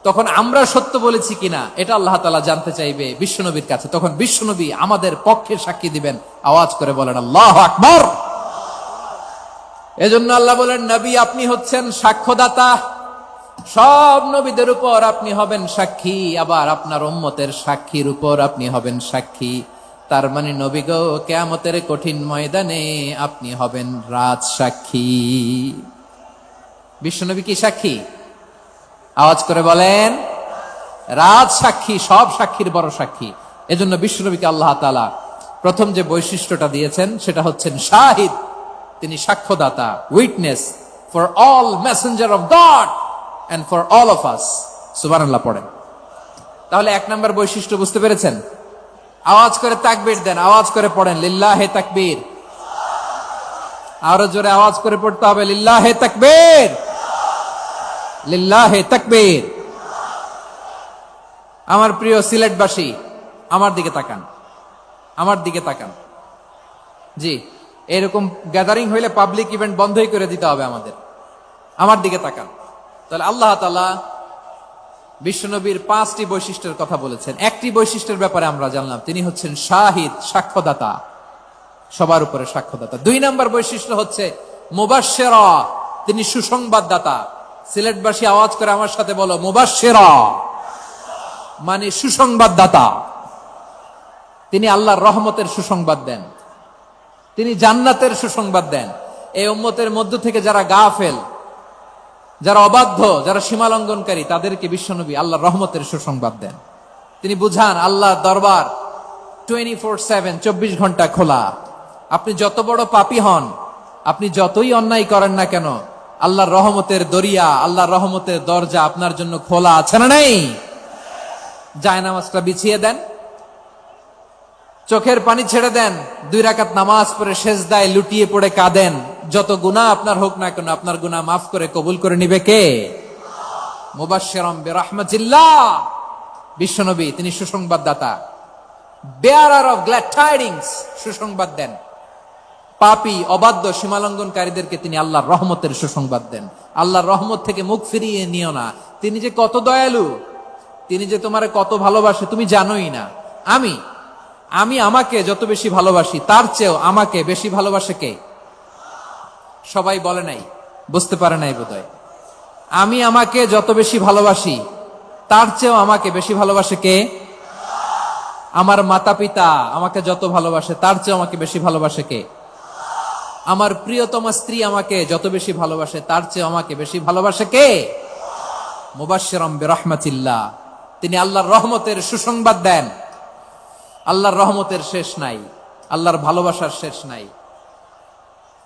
Speaker 1: তখন আমরা সত্য বলেছি কিনা এটা আল্লাহ তাআলা জানতে চাইবে বিশ্বনবীর কাছে। তখন বিশ্বনবী আমাদের পক্ষে সাক্ষী দিবেন। আওয়াজ করে বলেন আল্লাহু আকবার। এজন্য আল্লাহ বলেন, নবী আপনি হচ্ছেন সাক্ষ্যদাতা, সব নবীদের উপর আপনি হবেন সাক্ষী, আবার আপনার উম্মতের সাক্ষীর উপর আপনি হবেন সাক্ষী। তার মানে নবী গো, কিয়ামতের কঠিন ময়দানে আপনি হবেন রাজ সাক্ষী। বিশ্বনবী কি সাক্ষী? আওয়াজ করে বলেন, রাজ সাক্ষী, সব সাক্ষীর বড় সাক্ষী। এজন্য বিশ্বনবীকে আল্লাহ তাআলা প্রথম যে বৈশিষ্ট্যটা দিয়েছেন সেটা হচ্ছেন শাহিদ। তিনি সাক্ষ্যদাতা, witness for all messenger of God and for all of us. সুবহানাল্লাহ পড়েন। তাহলে এক নাম্বার বৈশিষ্ট্য বুঝতে পেরেছেন? আওয়াজ করে তাকবীর দেন, আওয়াজ করে পড়েন লিল্লাহে তাকবীর। আরো জোরে আওয়াজ করে পড়তে হবে, লিল্লাহে তাকবীর, লিল্লাহে তাকবীর। আমার প্রিয় সিলেটবাসী, আমার দিকে তাকান, আমার দিকে তাকান। জি, এরকম গ্যাদারিং হইলে পাবলিক ইভেন্ট বন্ধই করে দিতে হবে আমাদের। আমার দিকে তাকান। তাহলে আল্লাহ তাআলা বিশ্বনবীর 5টি বৈশিষ্ট্যের কথা বলেছেন। একটি বৈশিষ্ট্যের ব্যাপারে আমরা জানলাম, তিনি হচ্ছেন শাহিদ, সাক্ষ্যদাতা, সবার উপরে সাক্ষ্যদাতা। 2 নাম্বার বৈশিষ্ট্য হচ্ছে মুবাশশিরা, তিনি সুসংবাদদাতা। সিলেটবাসী আওয়াজ করে আমার সাথে বলো, মুবাশশিরা মানে সুসংবাদদাতা। তিনি আল্লাহর রহমতের সুসংবাদ দেন, তিনি জান্নাতের সুসংবাদ দেন। এই উম্মতের মধ্য থেকে যারা গাফেল, যারা অবাধ্য, যারা সীমালঙ্ঘনকারী, তাদেরকে বিশ্বনবী আল্লাহর রহমতের সুসংবাদ দেন। তিনি বুঝান আল্লাহর দরবার 24/7, 24 ঘন্টা খোলা। আপনি যত বড় পাপী হন, আপনি যতই অন্যায় করেন না কেন, আল্লাহর রহমতের দরিয়া, আল্লাহর রহমতের দরজা আপনার জন্য খোলা আছে না নেই? জায়নামাজটা বিছিয়ে দেন, চোখের পানি ছেড়ে দেন, 2 রাকাত নামাজ পড়ে সেজদায় লুটিয়ে পড়ে কাঁদেন। যত গুনাহ আপনার হোক না কেন, আপনার গুনাহ মাফ করে কবুল করে নিবে কে? মুবাশশিরাম বিরাহমাতিল্লাহ। বিশ্বনবী তিনি সুসংবাদদাতা, বেয়ারার অফ গ্ল্যাড টাইডিংস, সুসংবাদ দেন। পাপী, অবাধ্য, সীমালঙ্ঘনকারীদেরকে তিনি আল্লাহর রহমতের সুসংবাদ দেন। আল্লাহর রহমত থেকে মুখ ফিরিয়ে নিও না। তিনি যে কত দয়ালু, তিনি যে তোমারে কত ভালোবাসে তুমি জানোই না। আমি আমাকে যত বেশি ভালোবাসি, তার চেয়েও আমাকে বেশি ভালোবাসে কে? সবাই বলে নাই, বুঝতে পারে নাই বোধহয়। আমি আমাকে যত বেশি ভালোবাসি, তার চেয়েও আমাকে বেশি ভালোবাসে কে? আমার মাতা পিতা আমাকে যত ভালোবাসে, তার চেয়েও আমাকে বেশি ভালোবাসে কে? আমার প্রিয়তমা স্ত্রী আমাকে যত বেশি ভালোবাসে, তার চেয়েও আমাকে বেশি ভালোবাসে কে? মুবাশশিরাম বিরাহমাতিল্লাহ, তিনি আল্লাহর রহমতের সুসংবাদ দেন। আল্লাহর রহমতের শেষ নাই, আল্লাহর ভালোবাসার শেষ নাই।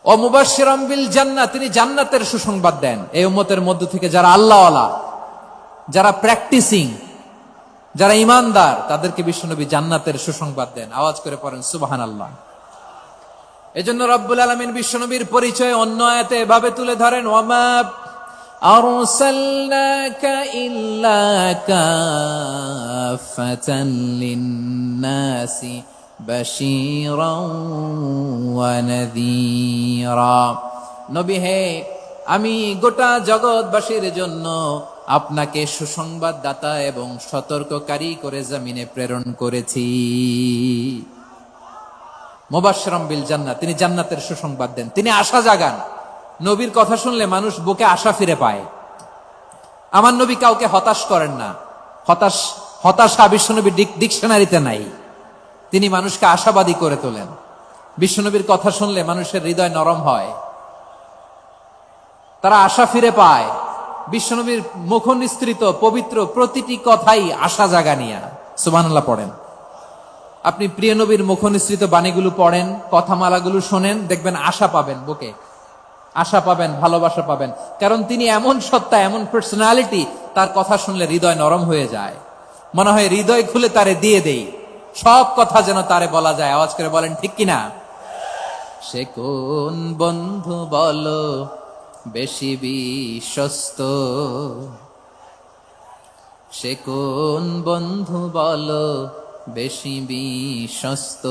Speaker 1: ও মুবাশশিরাম বিল জান্নাহ, তিনি জান্নাতের সুসংবাদ দেন। এই উম্মতের মধ্য থেকে যারা আল্লাহওয়ালা, যারা প্র্যাকটিসিং, যারা ঈমানদার তাদেরকে বিশ্বনবী জান্নাতের সুসংবাদ দেন। আওয়াজ করে পড়েন সুবহানাল্লাহ। এজন্য রব্বুল আলামিন বিশ্বনবীর পরিচয় অন্য আয়াতে এভাবে তুলে ধরেন, ওয়ামা আরসালনাকা ইল্লা কাফাতান লিন্নাসি বাশীরাও ওয়া নাযীরা। নবী হে, আমি গোটা জগৎবাসীর জন্য আপনাকে সুসংবাদদাতা এবং সতর্ককারী করে জমিনে প্রেরণ করেছি। মুবাশশিরাম বিল জান্নাহ, তিনি জান্নাতের সুসংবাদ দেন, তিনি আশা জাগান। নবীর কথা শুনলে মানুষ বুকে আশা ফিরে পায়। আমার নবী কাউকে হতাশ করেন না। হতাশা বিশ্বনবী ডিকশনারিতে নাই। তিনি মানুষকে আশাবাদী করে তোলেন। বিশ্বনবীর কথা শুনলে মানুষের হৃদয় নরম হয়, তারা আশা ফিরে পায়। বিশ্বনবীর মুখ নিঃসৃত পবিত্র প্রতিটি কথাই আশা জাগানিয়া। সুবহানাল্লাহ পড়েন। আপনি প্রিয় নবীর মুখ নিঃসৃত বাণীগুলো পড়েন, কথামালাগুলো শোনেন, দেখবেন আশা পাবেন, বুকে আশা পাবেন, ভালোবাসা পাবেন। কারণ তিনি এমন সত্তা, এমন পার্সোনালিটি, তার কথা শুনলে হৃদয় নরম হয়ে যায়। মনে হয় হৃদয় খুলে তারে দিয়ে দেই, সব কথা যেন তারে বলা যায়। আওয়াজ করে বলেন ঠিক কিনা? সে কোন বন্ধু বলো বেশি বিশ্বস্ত, সে কোন বন্ধু বলো বেশি বিশ্বস্ত,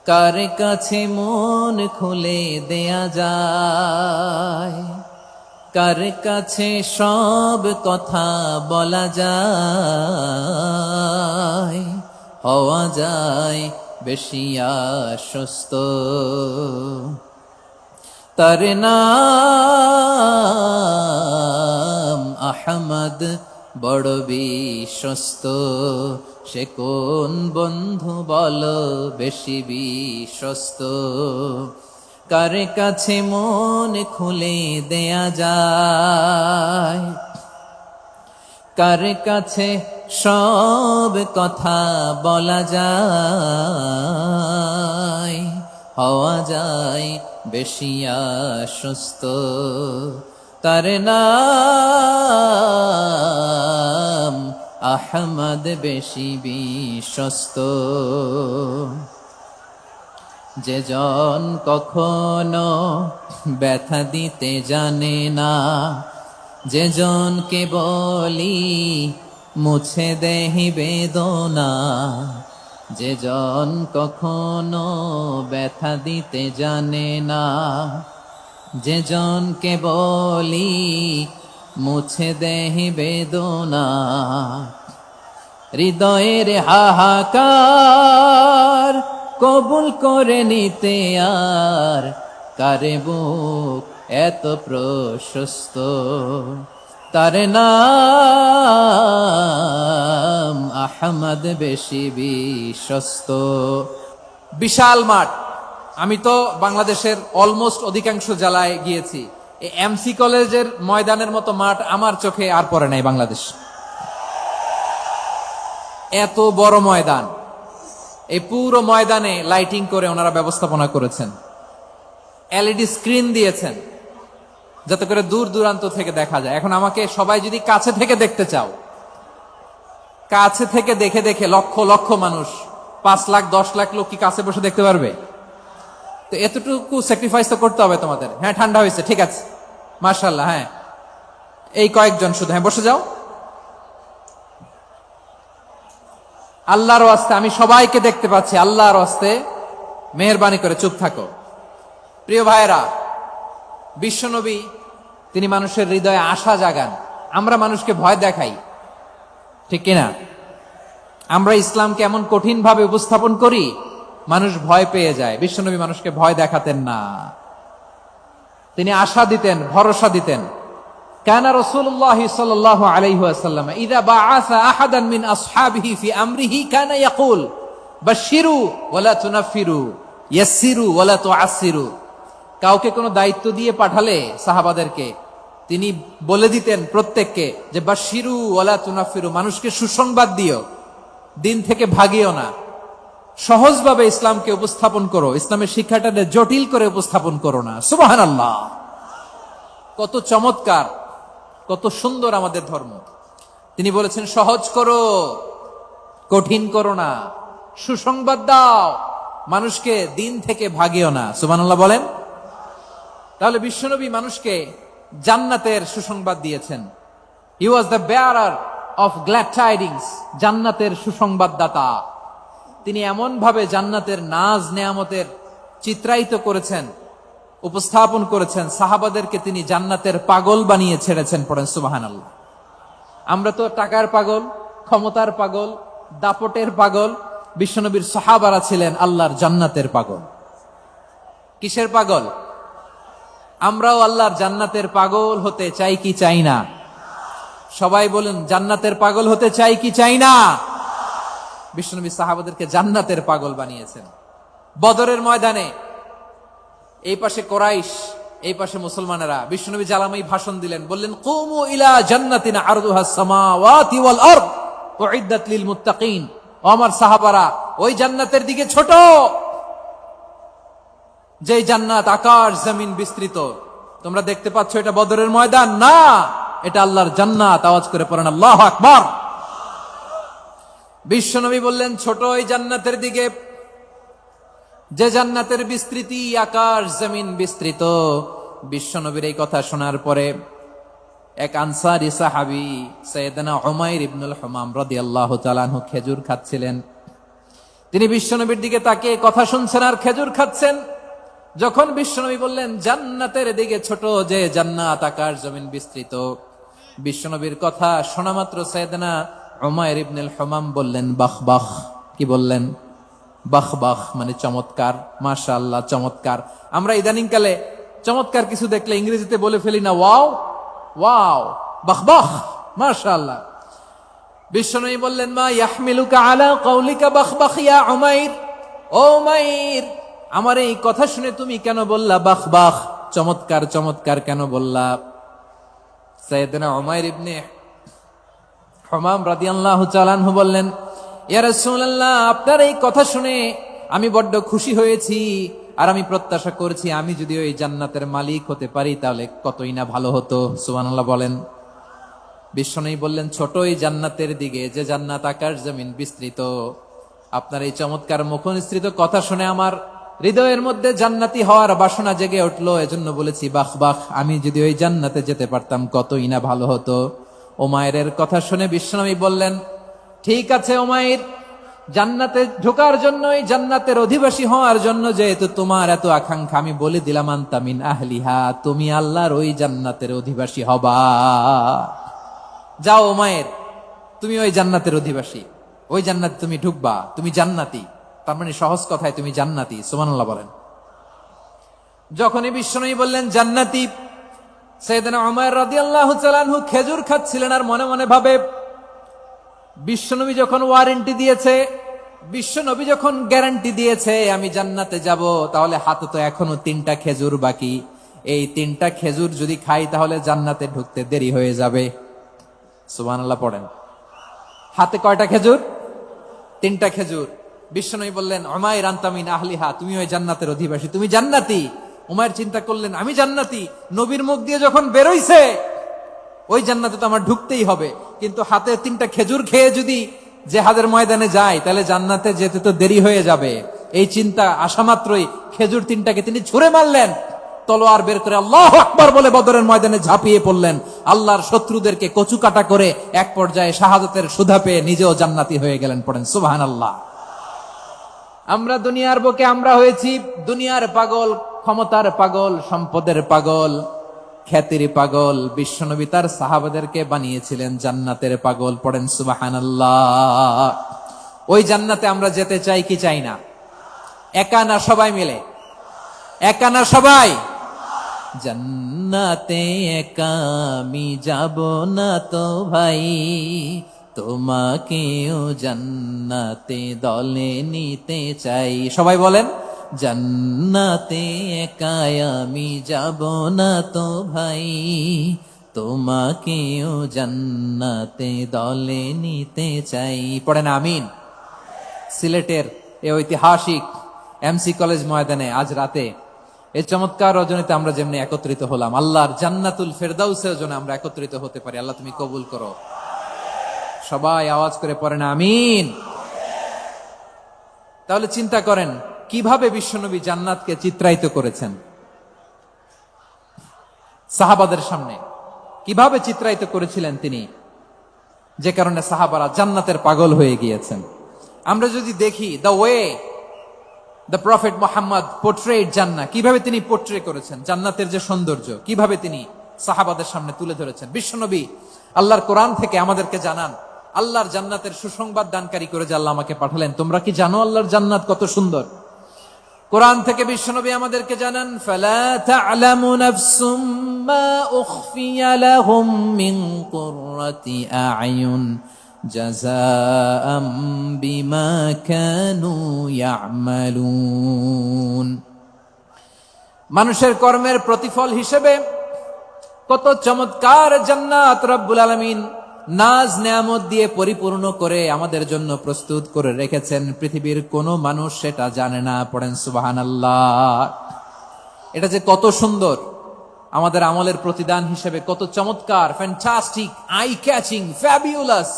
Speaker 1: কার কাছে মন খুলে দেয়া যায়, কার কাছে সব কথা বলা যায়, হওয়া যায় বেশি আশ্বস্ত। তার নাম আহমদ, বড় বিশ্বস্ত। সে কোন বন্ধু বলো বেশি বিশ্বস্ত, কার কাছে মন খুলে দেয়া যায়, কার কাছে সব কথা বলা যায়, হওয়া যায় বেশি আশ্বস্ত। তার নাম আহমদ, বেশি বিশ্বস্ত। যে জন কখনো ব্যথা দিতে জানে না, যে জনকে বলি মুছে দেহি বেদনা, যে জন কখনো ব্যথা দিতে জানে না, যে জনকে বলি মুছে দেহি বেদনা, হৃদয়ের হাহাকার কবুল করে নিতে আর কারে বুক এত প্রশস্ত। তার নাম আহমদ, বেশি বিশ্বস্ত। বিশাল মাঠ। আমি তো বাংলাদেশের অলমোস্ট অধিকাংশ জেলায় গিয়েছি। এই এমসি কলেজের ময়দানের মতো মাঠ আমার চোখে আর পড়ে নাই বাংলাদেশ। এত বড় ময়দান, এই পুরো ময়দানে লাইটিং করে ওনারা ব্যবস্থাপনা করেছেন, এলইডি স্ক্রিন দিয়েছেন যাতে করে দূর দূরান্ত থেকে দেখা যায়। এখন আমাকে সবাই যদি কাছে থেকে দেখতে চাও, কাছে থেকে দেখে দেখে লক্ষ লক্ষ মানুষ, 5 লাখ 10 লাখ লোক কি কাছে বসে দেখতে পারবে? তো এতটুকু স্যাক্রিফাইস তো করতে হবে তোমাদের। হ্যাঁ, ঠান্ডা হয়েছে, ঠিক আছে, মাশাআল্লাহ। হ্যাঁ, এই কয়েকজন শুধু, হ্যাঁ বসে যাও। আল্লাহর ওয়াস্তে আমি সবাইকে দেখতে পাচ্ছি, আল্লাহর ওয়াস্তে মেহেরবানি করে চুপ থাকো। প্রিয় ভাইরা, বিশ্বনবী তিনি মানুষের হৃদয়ে আশা জাগান। আমরা মানুষকে ভয় দেখাই, ঠিক কিনা? আমরা ইসলামকে এমন কঠিন ভাবে উপস্থাপন করি, মানুষ ভয় পেয়ে যায়। বিশ্বনবী মানুষকে ভয় দেখাতেন না, তিনি আশা দিতেন, ভরসা দিতেন। কানা রাসূলুল্লাহ সাল্লাল্লাহু আলাইহি ওয়াসাল্লাম ইযা বাআসা আহাদান মিন আসহাবিহি ফি আমরিহি কানা ইয়াকুল বাশশিরু ওয়ালা তুনাফিরু, ইয়াসসিরু ওয়ালা তুআসসিরু। কাউকে কোনো দায়িত্ব দিয়ে পাঠালে সাহাবাদেরকে তিনি বলে দিতেন প্রত্যেককে যে বাশশিরু ওয়ালা তুনাফিরু, মানুষকে সুসংবাদ দিও, দিন থেকে ভাগিও না, সহজভাবে ইসলামকে উপস্থাপন করো, ইসলামের শিক্ষাটাকে জটিল করে উপস্থাপন করো না। সুবহানাল্লাহ, কত চমৎকার, কত সুন্দর আমাদের ধর্ম। তিনি বলেছেন সহজ করো, কঠিন করো না, সুসংবাদ দাও, মানুষকে দিন থেকে ভাগিও না। সুবহানাল্লাহ বলেন। তাহলে বিশ্বনবী মানুষকে জান্নাতের সুসংবাদ দিয়েছেন। He was the bearer of glad tidings, জান্নাতের সুসংবাদদাতা। তিনি এমন ভাবে জান্নাতের নাজ নেয়ামতের চিত্রায়িত করেছেন, উপস্থাপন করেছেন, সাহাবাদেরকে তিনি জান্নাতের পাগল বানিয়ে ছেড়েছেন। পড়েন সুবহানাল্লাহ। আমরা তো টাকার পাগল, ক্ষমতার পাগল, দাপটের পাগল। বিশ্বনবীর সাহাবারা ছিলেন আল্লাহর জান্নাতের পাগল। কিসের পাগল? আমরাও আল্লাহর জান্নাতের পাগল হতে চাই কি চাই না? সবাই বলেন, জান্নাতের পাগল হতে চাই কি চাই না? বিশ্বনবী সাহাবাদেরকে জান্নাতের পাগল বানিয়েছেন। বদরের ময়দানে এই পাশে কোরাইশ, এই পাশে মুসলমানেরা। বিশ্বনবী জালামাই ভাষণ দিলেন, বললেন কুমু ইলা জান্নাতিন আরদুহাস সামাওয়াতি ওয়াল আরদ উইদ্দাত লিল মুত্তাকিন। ও আমার সাহাবারা, ওই জান্নাতের দিকে ছোট, যে জান্নাত আকাশ জমিন বিস্তৃত। তোমরা দেখতে পাচ্ছ এটা বদরের ময়দান না, এটা আল্লাহর জান্নাত। আওয়াজ করে পড়েন আল্লাহু আকবার। বিশ্বনবী বললেন ছোট ওই জান্নাতের দিকে, যে জান্নাতের বিস্তৃতি আকাশ জমিন বিস্তৃত। বিশ্বনবীর এই কথা শোনার পরে এক আনসারী সাহাবী সাইয়েদনা উমাইর ইবনুল হুমাম রাদিয়াল্লাহু তাআলা আনহু খেজুর খাচ্ছিলেন। তিনি বিশ্বনবীর দিকে তাকিয়ে কথা শুনছেন আর খেজুর খাচ্ছেন। যখন বিশ্বনবী বললেন জান্নাতের দিকে ছোট, যে জান্নাত আকাশ জমিন বিস্তৃত, বিশ্বনবীর কথা শোনা মাত্র সাইয়েদনা উমাইর ইবনুল হুমাম বললেন বাহ বাহ। কি বললেন? বাহ বাহ মানে চমৎকার, মাশাআল্লাহ চমৎকার। আমরা ইদানিং কালে চমৎকার কিছু দেখলে ইংরেজিতে বলে ফেলি না ওয়াও ওয়াও, বাহ বাহ, মাশাআল্লাহ। বিশ্বনবী বললেন মা ইয়াহমিলুকা আলা কওলিকা বাহ বাহ ইয়া উমাইর। ও উমাইর, আমার এই কথা শুনে তুমি কেন বললা বাহ বাহ, চমৎকার চমৎকার কেন বললা? সাইয়েদনা উমাইর ইবনে হুমাম রাদিয়াল্লাহু তাআলা আনহু বললেন ইয়া রাসূলুল্লাহ, আপনার এই কথা শুনে আমি বড্ড খুশি হয়েছি, আর আমি প্রত্যাশা করছি আমি যদি ওই জান্নাতের মালিক হতে পারি তাহলে কতই না ভালো হতো। সুবহানাল্লাহ বলেন। বিশ্বনবী বললেন ছোট এই জান্নাতের দিকে, যে জান্নাত আকাশ জমিন বিস্তৃত। আপনার এই চমৎকার মুখনিসৃত কথা শুনে আমার হৃদয়ের মধ্যে জান্নাতি হওয়ার বাসনা জেগে উঠলো, এজন্য বলেছি বাহ বাহ, আমি যদি ওই জান্নাতে যেতে পারতাম কতই না ভালো হতো। উমাইরের কথা শুনে বিশ্বনবী বললেন ঠিক আছে উমাইর, জান্নাতে ঢোকার জন্য, এই জান্নাতের অধিবাসী হওয়ার জন্য যেহেতু তোমার এত আকাঙ্ক্ষা, আমি বলে দিলাম আনতা মিন আহলিহা, তুমি আল্লাহর ওই জান্নাতের অধিবাসী হবা। যাও উমাইর, তুমি ওই জান্নাতের অধিবাসী, ওই জান্নাতে তুমি ঢুকবা, তুমি জান্নাতি। তার মানে সহজ কথায় তুমি জান্নাতি। সুবহানাল্লাহ বলেন। যখনই বিশ্বনবী বললেন জান্নাতি, সাইয়েদনা উমাইর রাদিয়াল্লাহু তাআলা আনহু খেজুর খাচ্ছিলেন আর মনে মনে ভাবে বিশ্বনবী যখন ওয়ারেন্টি দিয়েছে, বিশ্বনবী যখন গ্যারান্টি দিয়েছে আমি জান্নাতে যাব, তাহলে হাতে তো এখনো 3টা খেজুর বাকি। এই 3টা খেজুর যদি খাই তাহলে জান্নাতে ঢুকতে দেরি হয়ে যাবে। সুবহানাল্লাহ পড়েন। হাতে কয়টা খেজুর? 3টা খেজুর। বিশ্বনবী বললেন উমাইর আনতা মিন আহলিহা, তুমি ওই জান্নাতের অধিবাসী, তুমি জান্নাতি। উমাইর চিন্তা করলেন আমি জান্নাতি, নবীর মুখ দিয়ে যখন বেরোইছে ওই জান্নাতে তো আমার ঢুকতেই হবে, কিন্তু হাতে 3টা খেজুর খেয়ে যদি জিহাদের ময়দানে যায় তাহলে জান্নাতে যেতে তো দেরি হয়ে যাবে। এই চিন্তা আসা মাত্রই খেজুর 3টাকে তিনি ছুঁড়ে মারলেন, তলোয়ার বের করে আল্লাহু আকবার বলে বদরের ময়দানে ঝাঁপিয়ে পড়লেন। আল্লাহর শত্রুদেরকে কচু কাটা করে এক পর্যায়ে শাহাদাতের সুধা পেয়ে নিজেও জান্নাতি হয়ে গেলেন। পড়েন সুবহানাল্লাহ। আমরা দুনিয়ার বুকে আমরা হয়েছি দুনিয়ার পাগল, ক্ষমতার পাগল, সম্পদের পাগল, খ্যাতির পাগল। বিশ্বনবী তার সাহাবাদেরকে বানিয়েছিলেন জান্নাতের পাগল। পড়েন সুবহানাল্লাহ। ওই জান্নাতে আমরা যেতে চাই কি চাই না? একা না সবাই মিলে? একা না সবাই? জান্নাতে একা আমি যাব না তো ভাই, তোমাকেও জান্নাতে দলে নিতে চাই। সবাই বলেন জান্নাতে একা আমি যাব না তো ভাই, তোমাকেও জান্নাতে দলে নিতে চাই। পড়েন আমিন। সিলেটের এই ঐতিহাসিক এমসি কলেজ ময়দানে আজ রাতে এই চমৎকার রজনীতে আমরা যেমনি একত্রিত হলাম, আল্লাহর জান্নাতুল ফেরদাউসের জন্য আমরা একত্রিত হতে পারি। আল্লাহ তুমি কবুল করো। সবাই আওয়াজ করে পড়েন আমিন। তাহলে চিন্তা করেন কিভাবে বিশ্বনবী জান্নাতকে চিত্রায়িত করেছেন সাহাবাদের সামনে, কিভাবে চিত্রায়িত করেছিলেন তিনি, যে কারণে সাহাবারা জান্নাতের পাগল হয়ে গিয়েছেন। আমরা যদি দেখি the way the prophet Muhammad portrait জান্নাত, কিভাবে তিনি পোর্ট্রে করেছেন জান্নাতের যে সৌন্দর্য, কিভাবে তিনি সাহাবাদের সামনে তুলে ধরেছেন। বিশ্বনবী আল্লাহর কোরআন থেকে আমাদেরকে জানান, আল্লাহর জান্নাতের সুসংবাদ দানকারী করে যে আল্লাহ আমাকে পাঠালেন, তোমরা কি জানো আল্লাহর জান্নাত কত সুন্দর? কোরআন থেকে বিশ্বনবী আমাদেরকে জানান, ফালা তা'লামু নাফসুম মা উখফিয়া লাহুম মিন কুররাতি আ'য়ুন জাযাআম বিমা কানু ইয়া'মালুন। মানুষের কর্মের প্রতিফল হিসেবে কত চমৎকার জান্নাত রব্বুল আলামিন নাজ নেয়ামত দিয়ে পরিপূর্ণ করে আমাদের জন্য প্রস্তুত করে রেখেছেন। পৃথিবীর কোনো মানুষ সেটা জানে না। পড়েন সুবহানাল্লাহ। এটা যে কত সুন্দর, আমাদের আমলের প্রতিদান হিসেবে কত চমৎকার, fantastic, eye catching, fabulous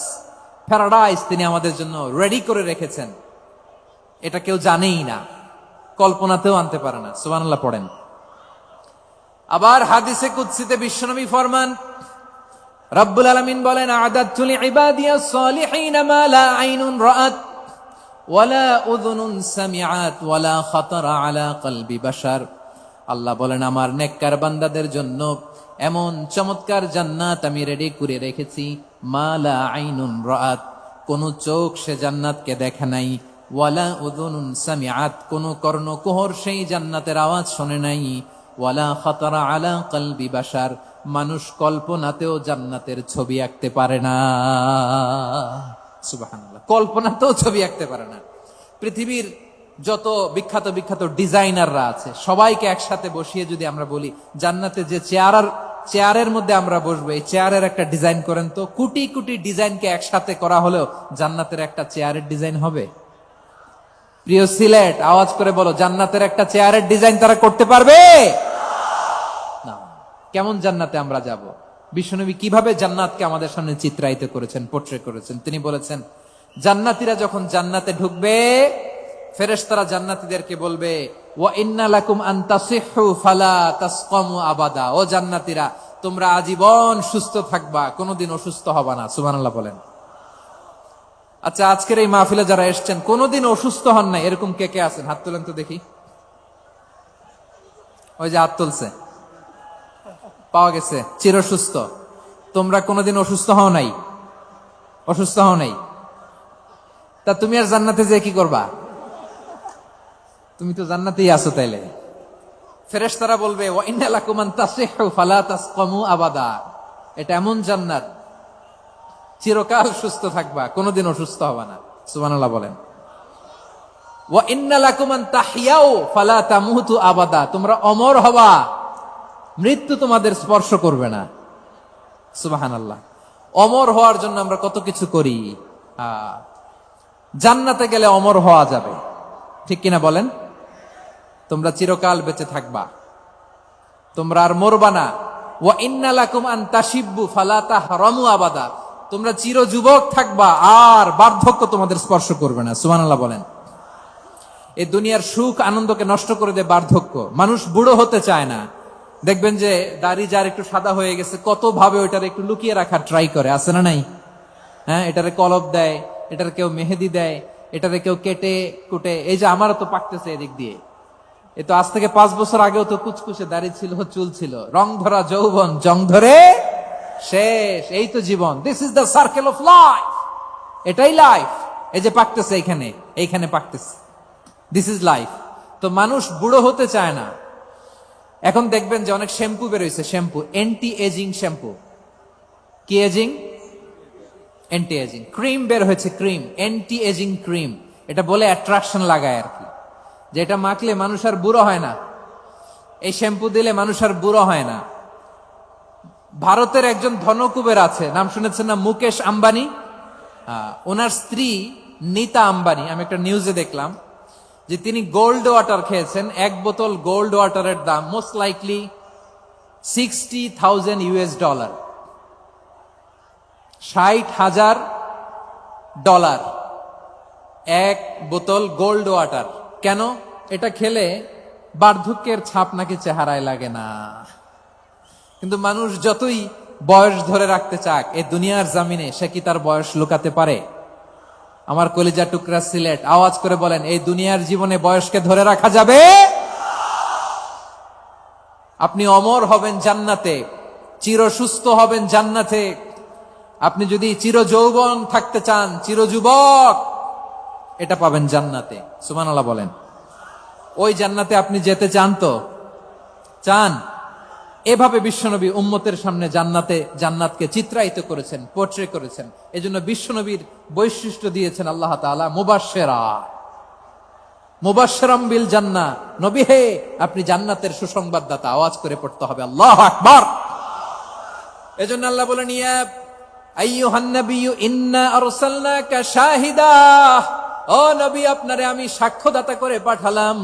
Speaker 1: paradise তিনি আমাদের জন্য রেডি করে রেখেছেন। এটা কেউ জানেই না, কল্পনাতেও আনতে পারে না। সুবহানাল্লাহ পড়েন। আবার হাদিসে কুদসিতে বিশ্বনবী ফরমান, রব্বুল আলামিন বলেন, আ'দাদতু লিইবাদিয়াস সালিহিন মা লা আইনুন রাআত ওয়ালা উযুনুন সামিআত ওয়ালা খাতারা আলা কলবি বাশার। আল্লাহ বলেন, আমার নেককার বান্দাদের জন্য এমন চমৎকার জান্নাত আমি রেডি করে রেখেছি, মা লা আইনুন রাআত, কোন চোখ সে জান্নাতকে দেখে নাই, ওয়ালা উযুনুন সামিআত, কোন কর্ণকুহর সেই জান্নাতের আওয়াজ শোনে নাই, ওয়ালা খাতারা আলা কলবি বাশার, মানুষ কল্পনাতেও জান্নাতের ছবি আঁকতে পারে না। সুবহানাল্লাহ, কল্পনাতেও ছবি আঁকতে পারে না। পৃথিবীর যত বিখ্যাত বিখ্যাত ডিজাইনাররা আছে সবাইকে একসাথে বসিয়ে যদি আমরা বলি জান্নাতে যে চেয়ারের মধ্যে আমরা বসবো, এই চেয়ারের একটা ডিজাইন করেন তো, কোটি কোটি ডিজাইনকে একসাথে করা হলেও জান্নাতের একটা চেয়ারের ডিজাইন হবে? প্রিয় সিলেট, আওয়াজ করে বলো, জান্নাতের একটা চেয়ারের ডিজাইন তারা করতে পারবে না। কেমন জান্নাতে আমরা যাব? বিশ্বনবী কিভাবে জান্নাতকে আমাদের সামনে চিত্রায়িত করেছেন, পোর্ট্রে করেছেন। তিনি বলেছেন, জান্নাতীরা যখন জান্নাতে ঢুকবে, ফেরেশতারা জান্নাতীদেরকে বলবে, ওয়া ইন্না লাকুম আন তাসিহু ফালা তাসকামু আবাদা। ও জান্নাতীরা, তোমরা আজীবন সুস্থ থাকবা, কোনোদিন অসুস্থ হবা না। সুবহানাল্লাহ বলেন। আচ্ছা, আজকের এই মাহফিলে যারা এসেছেন কোনোদিন অসুস্থ হন নাই, এরকম কে কে আছেন? হাত তোলেন তো দেখি। ওই যে হাত তুলছে, পাওয়া গেছে, চিরসুস্থ। তোমরা কোনোদিন অসুস্থ হও নাই? অসুস্থ হও নাই? তা তুমি আর জান্নাতে যে কি করবা? তুমি তো জান্নাতেই আছো। তাইলে ফেরেশতারা বলবে, ওয়া ইন্না লাকুম আন তাসিহু ফালা তাসকামু আবাদা। এটা এমন জান্নাত, চিরকাল সুস্থ থাকবা, কোনোদিন অসুস্থ হবা না। সুবহানাল্লাহ বলেন। ওয়া ইন্না লাকুম আন তাহইয়াউ ফালা তামুতু আবাদা। তোমরা অমর হবা, মৃত্যু তোমাদের স্পর্শ করবে না। সুবহানাল্লাহ। অমর হওয়ার জন্য আমরা কত কিছু করি। জান্নাতে গেলে অমর হওয়া যাবে, ঠিক কিনা বলেন? তোমরা চিরকাল বেঁচে থাকবা, তোমরা আর মরবা না। ওয়া ইন্না লাকুম আন তাশিব্বু ফালা তাহরামু আবাদা। তোমরা চির যুবক থাকবা, আর বার্ধক্য তোমাদের স্পর্শ করবে না। সুবহানাল্লাহ বলেন। এই দুনিয়ার সুখ আনন্দকে নষ্ট করে দেয় বার্ধক্য। মানুষ বুড়ো হতে চায় না। দেখবেন যে দাড়ি যার একটু সাদা হয়ে গেছে, কত ভাবে ওইটার একটু লুকিয়ে রাখার ট্রাই করে, আছে না নাই? হ্যাঁ, এটারে কলব দেয়, এটার কেউ মেহেদি দেয়, এটারে কেউ কেটে কুটে। এই যে আমারও তো পাকতেছে এদিক দিয়ে, এ তো আজ থেকে 5 বছর আগেও তো কুচকুচে দাড়ি ছিল, চুল ছিল, রং ধরা যৌবন, জং ধরে শেষ। এই তো জীবন। This is the circle of life. এটাই লাইফ। এই যে পাকতেছে এইখানে, এইখানে পাকতেছে, দিস ইজ লাইফ। তো মানুষ বুড়ো হতে চায় না। এখন দেখবেন যে অনেক শ্যাম্পু বেরোইছে, শ্যাম্পু, অ্যান্টি এজিং শ্যাম্পু। কি এজিং? Anti aging. ক্রিম বের হয়েছে, ক্রিম, অ্যান্টি এজিং ক্রিম। এটা বলে অ্যাট্রাকশন লাগায় আর কি, যে এটা মাখলে মানুষ আর বুড়ো হয় না, এই শ্যাম্পু দিলে মানুষ আর বুড়ো হয় না। ভারতের একজন ধনকুবের আছে, নাম শুনেছেন না? মুকেশ আম্বানি। ওনার স্ত্রী নীতা আম্বানি, আমি একটা নিউজে দেখলাম যে তিনি গোল্ড ওয়াটার খেয়েছেন। 1 বোতল গোল্ড ওয়াটারের দাম মোস্ট লাইকলি $60,000 $60,000 ডলার, এক বোতল গোল্ড ওয়াটার। কেন? এটা খেলে বার্ধক্যের ছাপ নাকি চেহারায় লাগে না। কিন্তু মানুষ যতই বয়স ধরে রাখতে চাক এই দুনিয়ার জামিনে, সে কি তার বয়স লুকাতে পারে? আমার কলিজা টুকরা সিলেট, আওয়াজ করে বলেন, এই দুনিয়ার জীবনে বয়সকে ধরে রাখা যাবে? আপনি অমর হবেন জান্নাতে, চির সুস্থ হবেন জান্নাতে। আপনি যদি চির যৌবন থাকতে চান, চির যুবক, এটা পাবেন জান্নাতে। সুবহানাল্লাহ বলেন। ওই জান্নাতে আপনি যেতে চান তো? চান? এভাবে বিশ্বনবী উম্মতের সামনে জান্নাতকে চিত্রায়িত করেছেন, পোর্ট্রে করেছেন। এজন্য বিশ্বনবীর বৈশিষ্ট্য দিয়েছেন আল্লাহ তাআলা মুবাশশিরাম বিল জান্নাহ। নবী হে, আপনি জান্নাতের সুসংবাদদাতা। আওয়াজ করে পড়তে হবে আল্লাহু আকবার। এজন্য আল্লাহ বলেন, ইয়া আইয়ুহান নাবিয়্যু ইন্না আরসালনাকা শাহিদা। ও নবী, আপনারে আমি সাক্ষ্যদাতা করে পাঠালাম,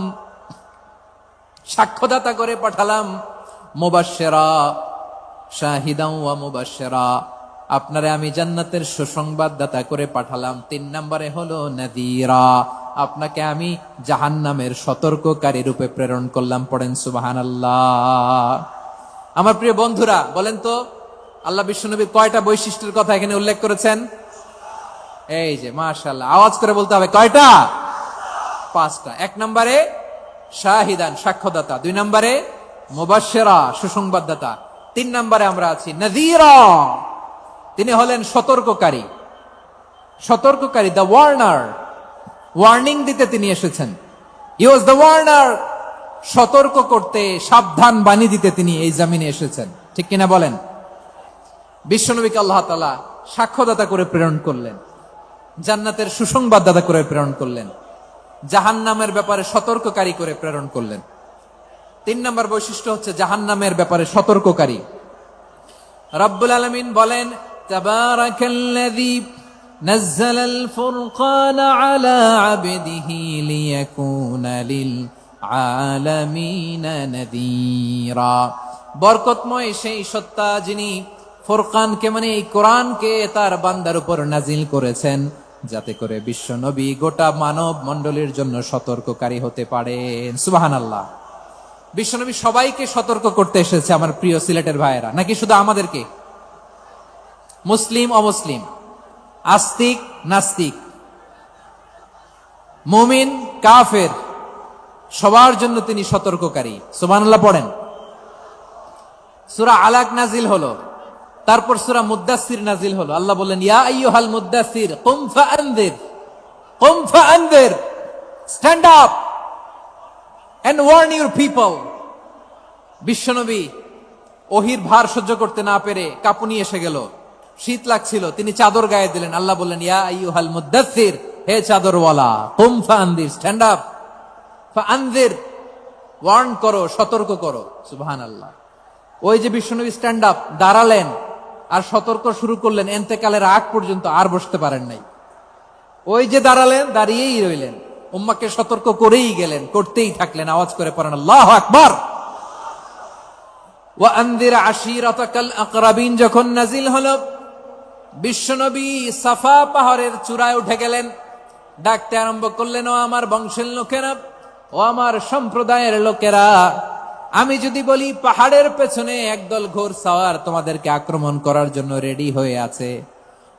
Speaker 1: সাক্ষ্যদাতা করে পাঠালাম। মুবাশশিরা, শাহিদান ওয়া মুবাশশিরা, আপনারে আমি জান্নাতের সুসংবাদদাতা করে পাঠালাম। 3 নম্বরে হলো নাযীরা, আপনাকে আমি জাহান্নামের সতর্ককারী রূপে প্রেরণ করলাম। পড়েন সুবহানাল্লাহ। আমার প্রিয় বন্ধুরা, বলেন তো আল্লাহ বিশ্বনবীর কয়টা বৈশিষ্ট্যের কথা এখানে উল্লেখ করেছেন? এই যে মাশাআল্লাহ, আওয়াজ করে বলতে হবে, কয়টা? 5টা। 1 নম্বরে শাহিদান, সাক্ষ্যদাতা। 2 নম্বরে মুবাশশিরা, সুসংবাদদাতা। 3 নম্বরে আমরা আছি নাযীরা, তিনি হলেন সতর্ককারী। সতর্ককারী, দ্য ওয়ার্নার, ওয়ার্নিং দিতে তিনি এসেছেন। হি ওয়াজ দ্য ওয়ার্নার, সতর্ক করতে, সাবধান বাণী দিতে তিনি এই জামিনে এসেছেন। ঠিক কিনা বলেন? বিশ্বনবীকে আল্লাহ তাআলা সাক্ষ্যদাতা করে প্রেরণ করলেন, জান্নাতের সুসংবাদদাতা করে প্রেরণ করলেন, জাহান্নামের ব্যাপারে সতর্ককারী করে প্রেরণ করলেন। 3 নম্বর বৈশিষ্ট্য হচ্ছে জাহান্নামের ব্যাপারে সতর্ককারী। রব্বুল আলামিন বলেন, তাবারাকাল্লাযী নাযালাল ফুরকানা আলা আবদিহি লিয়াকুনা লিল আলামিনা নাযীরা। বরকতময় সেই সত্তা যিনি ফুরকানকে, মানে এই কোরআনকে তার বান্দার উপর নাজিল করেছেন, যাতে করে বিশ্ব নবী গোটা মানব মণ্ডলীর জন্য সতর্ককারী হতে পারেন। সুবহানাল্লাহ। বিশ্বনবী সবাইকে সতর্ক করতে এসেছে, আমার প্রিয় সিলেটের ভাইয়েরা, নাকি শুধু আমাদেরকে? মুসলিম অমুসলিম, আস্তিক নাস্তিক, মুমিন কাফের, সবার জন্য তিনি সতর্ককারী। সুবহানাল্লাহ পড়েন। সূরা আলাক নাজিল হলো, তারপর সূরা মুদ্দাসসির নাজিল হলো। আল্লাহ বললেন, ইয়া আইয়ুহাল মুদ্দাসসির কুম ফাআনযির, কুম ফাআনযির, stand up and warn your people. বিশ্বনবী ওহির ভার সহ্য করতে না পেরে কাঁপুনি এসে গেল, শীত লাগছিল, তিনি চাদর গায়ে দিলেন। আল্লাহ বললেন, ইয়া আইয়ুহাল মুদ্দাসসির, হে চাদরওয়ালা, কুম ফাআনযির, স্ট্যান্ড আপ, ফাআনযির, ওয়ার্ন করো, সতর্ক করো। সুবহানাল্লাহ। ওই যে বিশ্বনবী স্ট্যান্ড আপ, দাঁড়ালেন আর সতর্ক শুরু করলেন, এন্তেকালের আগ পর্যন্ত আর বসতে পারেন নাই। ওই যে দাঁড়ালেন, দাঁড়িয়েই রইলেন, উম্মাকে সতর্ক করেই গেলেন, করতেই থাকলেন। আওয়াজ করে পড়েন আল্লাহু আকবার। ওয়া আনযির আশীরাতাকাল আকরাবিন যখন নাজিল হলো, বিশ্বনবী সাফা পাহাড়ের চূড়ায় উঠে গেলেন, ডাকতে আরম্ভ করলেন, ও আমার বংশের লোকেরা, ও আমার সম্প্রদায়ের লোকেরা, আমি যদি বলি পাহাড়ের পেছনে একদল ঘোড়সাওয়ার তোমাদেরকে আক্রমণ করার জন্য রেডি হয়ে আছে,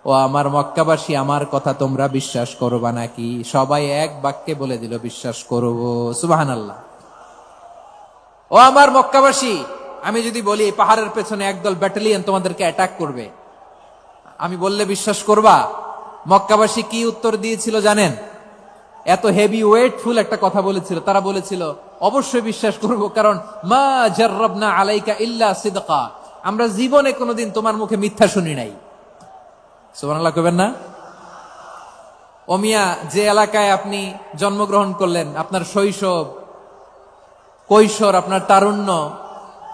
Speaker 1: ও আমার মক্কাবাসী, আমার কথা তোমরা বিশ্বাস করবা নাকি? সবাই এক বাক্যে বলে দিল, বিশ্বাস করব। সুবহানাল্লাহ। ও আমার মক্কাবাসী, আমি যদি বলি পাহাড়ের পেছনে একদল ব্যাটালিয়ন তোমাদেরকে অ্যাটাক করবে, আমি বললে বিশ্বাস করবা? মক্কাবাসী কি উত্তর দিয়েছিল জানেন? এত হেভি ওয়েটফুল একটা কথা বলেছিল। তারা বলেছিল, অবশ্যই বিশ্বাস করব, কারণ মা জাররাবনা আলাইকা ইল্লা সিদকা, আমরা জীবনে কোনোদিন তোমার মুখে মিথ্যা শুনি নাই। সুবহানাল্লাহ কইবেন না? ও মিয়া, যে এলাকায় আপনি জন্মগ্রহণ করলেন, আপনার শৈশব, কৈশোর, আপনার তারুণ্য,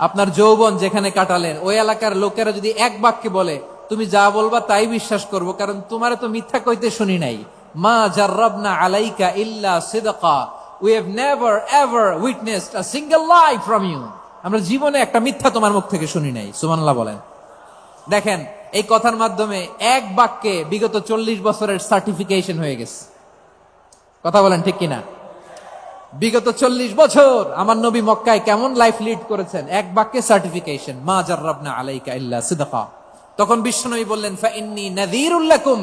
Speaker 1: আপনার যৌবন যেখানে কাটালেন, ওই এলাকার লোকেরা যদি এক বাক্যে বলে, তুমি যা বলবা তাই বিশ্বাস করব, কারণ তোমারে তো মিথ্যা কইতে শুনি নাই। মা জাররাবনা আলাইকা ইল্লা সিদকা, we have never ever witnessed a single lie from you, আমরা জীবনে একটা মিথ্যা তোমার মুখ থেকে শুনি নাই। সুবহানাল্লাহ বলেন। দেখেন, এই কথার মাধ্যমে এক বাক্যে বিগত 40 বছরের সার্টিফিকেশন হয়ে গেছে। কথা বলেন ঠিক কিনা? বিগত 40 বছর আমার নবী মক্কায় কেমন লাইফ লিড করেছেন, এক বাক্যে সার্টিফিকেশন, মা জাররাবনা আলাইকা ইল্লা সিদকা। তখন বিশ্বনবী বললেন, ফা ইন্নী নাযীরুল লাকুম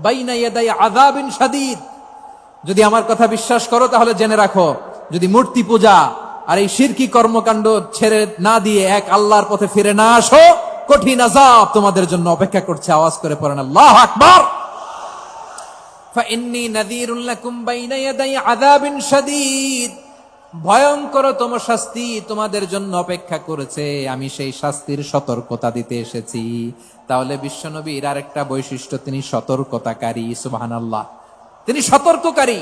Speaker 1: বাইনা ইয়াদাই আযাবিন শাদীদ। যদি আমার কথা বিশ্বাস করো তাহলে জেনে রাখো, যদি মূর্তি পূজা আর এই শিরকি কর্মকাণ্ড ছেড়ে না দিয়ে এক আল্লাহর পথে ফিরে না আসো, কঠিন আযাব তোমাদের জন্য অপেক্ষা করছে। আওয়াজ করে পড়েন আল্লাহু আকবার। ফাইন্নী নাযীরুল লাকুম বাইনা ইয়াদাই আযাবিন শাদীদ। ভয়ঙ্করতম শাস্তি তোমাদের জন্য অপেক্ষা করেছে, আমি সেই শাস্তির সতর্কতা দিতে এসেছি। তাহলে বিশ্বনবীর আরেকটা বৈশিষ্ট্য, তিনি সতর্কতাকারী। সুবহানাল্লাহ, তিনি সতর্ককারী।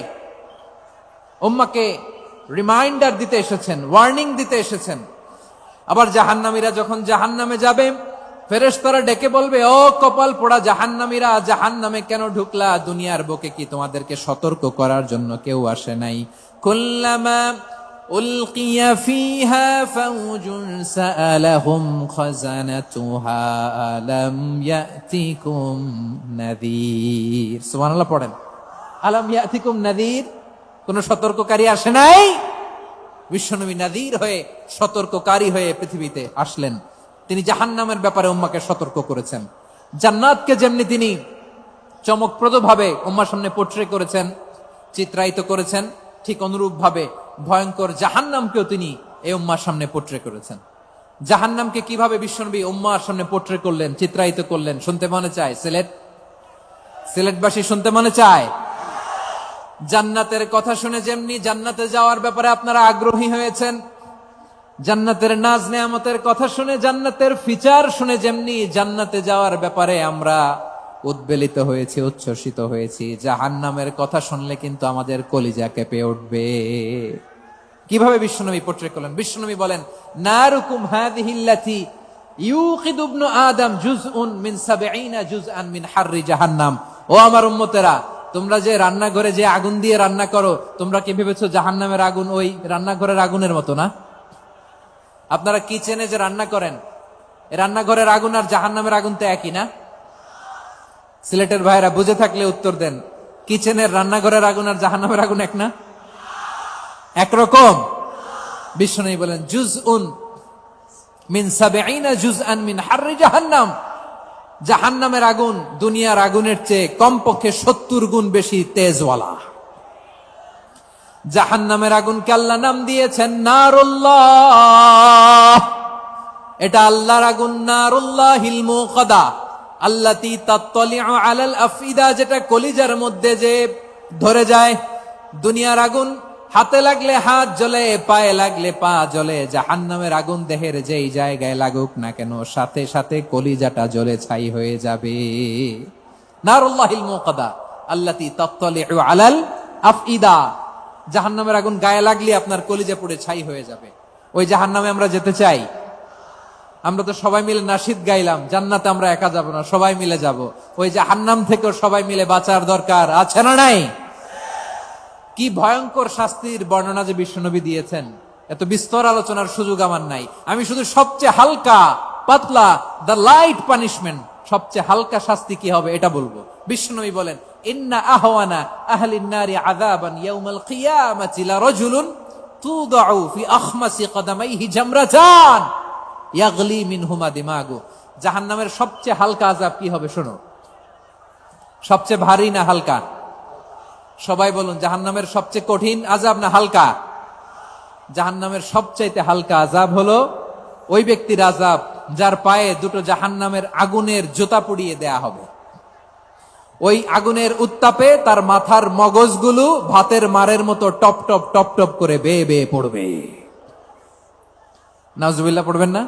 Speaker 1: উম্মাহকে রিমাইন্ডার দিতে এসেছেন, ওয়ার্নিং দিতে এসেছেন। আবার জাহান্নামীরা যখন জাহান্নামে যাবে, ফেরেশতারা ডেকে বলবে, ও কপাল পোড়া জাহান্নামীরা, জাহান্নামে কেন ঢুকলা? দুনিয়ার বুকে কি তোমাদেরকে সতর্ক করার জন্য কেউ আসে নাই? কুল্লামা উলকিয়া ফিহা ফাউজুন সাআলাহুম খাযানাতুহা আলাম ইয়াতিকুম নাযীর। সুবহানাল্লাহ পড়েন, আলাম ইয়াতিকুম নাযীর। কোন সতর্ককারী আসে নাই? বিশ্বনবী নাযীর হয়ে, সতর্ককারী হয়ে পৃথিবীতে আসলেন। তিনি জাহান্নামের ব্যাপারে উম্মাকে সতর্ক করেছেন। জান্নাতকে যেমনি তিনি চমকপ্রদ ভাবে উম্মার সামনে পোট্রে করেছেন, চিত্রায়িত করেছেন, ঠিক অনুরূপ ভাবে ভয়ঙ্কর জাহান্নামকেও তিনি এই উম্মার সামনে পোট্রে করেছেন। জাহান্নামকে কিভাবে বিশ্বনবী উম্মার সামনে পোট্রে করলেন, চিত্রায়িত করলেন, শুনতে মনে চায়? সিলেটবাসী শুনতে মনে চায়? জান্নাতের কথা শুনে যেমনি জান্নাতে যাওয়ার ব্যাপারে আপনারা আগ্রহী হয়েছেন, জান্নাতের নাজ নেয়ামতের কথা শুনে, জান্নাতের ফিচার শুনে যেমনি জান্নাতে যাওয়ার ব্যাপারে আমরা উদ্বেলিত হয়েছি, উচ্ছ্বসিত হয়েছি, জাহান্নামের কথা শুনলে কিন্তু আমাদের কলিজা কেঁপে উঠবে। কিভাবে বিশ্বনবী পোট্রে করলেন? বিশ্বনবী বলেন, নারুকুম হাযিহিল্লাতী ইউকিদু ইবনু আদম জুজউন মিন ৭০ জুজআন মিন হাররি জাহান্নাম। ও আমার উম্মতেরা, তোমরা যে রান্নাঘরে যে আগুন দিয়ে রান্না করো, তোমরা কি ভেবেছো জাহান্নামের আগুন ওই রান্নাঘরের আগুনের মতো না? আপনারা কিচেনে যে রান্না করেন, রান্নাঘরের আগুন আর জাহান্নামের আগুন তো একই না? সিলেটের ভাইরা বুঝে থাকলে উত্তর দেন, কিচেনের রান্নাঘরের আগুন আর জাহান্নামের আগুন এক না? একরকম? বিশ্বনবী বলেন, জুজউন মিন ৭০ জুজআন মিন হাররি জাহান্নাম। জাহান্নামের আগুন দুনিয়ার আগুনের চেয়ে কমপক্ষে ৭০ গুণ বেশি তেজওয়ালা। জাহান্নামের আগুনকে আল্লাহ নাম দিয়েছেন নারুল্লাহ। এটা আল্লাহর আগুন, নারুল্লাহিল মুকাদা আল্লাতী তাত্তালিউ আলাল আফইদা, যেটা কলিজার মধ্যে যে ধরে যায়। দুনিয়ার আগুন হাতে লাগলে হাত জ্বলে, পায়ে লাগলে পা জ্বলে। জাহান্নামের আগুন দেহের যেই জায়গায় লাগুক না কেন, সাথে সাথে কলিজাটা জ্বলে ছাই হয়ে যাবে। নারুল্লাহিল মুকাদা আল্লাতী তাত্তালিউ আলাল আফইদা। জাহান্নামের আগুন গায়ে লাগলে আপনার কলিজা পুড়ে ছাই হয়ে যাবে। ওই জাহান্নামে আমরা যেতে চাই? আমরা তো সবাই মিলে নাশিদ গাইলাম, জান্নাতে আমরা একা যাব না, সবাই মিলে যাব। ওই জাহান্নাম থেকেও সবাই মিলে বাঁচার দরকার আছে না নাই? কি ভয়ঙ্কর শাস্তির বর্ণনা যে বিশ্বনবী দিয়েছেন, এত বিস্তর আলোচনার সুযোগ আমার নাই। আমি শুধু সবচেয়ে হালকা পাতলা, দ্য লাইট পানিশমেন্ট, সবচেয়ে হালকা শাস্তি কি হবে এটা বলবো। বিশ্বনবী বলেন, ইন্না আহওয়ানা আহলিন নারি আযাবান ইয়াউমাল কিয়ামাতি লারাজুলুন তুদাউ ফি আখমাসি কদামাইহি জামরাতান ইয়াগলি মিনহুমা দিমাগু। জাহান্নামের সবচেয়ে হালকা আযাব কি হবে শোনো। সবচেয়ে ভারী না হালকা? সবাই বলুন, জাহান্নামের সবচেয়ে কঠিন আযাব না হালকা? জাহান্নামের সবচাইতে হালকা আযাব হলো ওই ব্যক্তির আযাব যার পায়ে দুটো জাহান্নামের আগুনের জুতা পুড়িয়ে দেয়া হবে। ওই আগুনের উত্তাপে তার মাথার মগজগুলো ভাতের মারের মতো টপ টপ টপ টপ করে বেয়ে বেয়ে পড়বে। নাউজুবিল্লাহ পড়বেন না?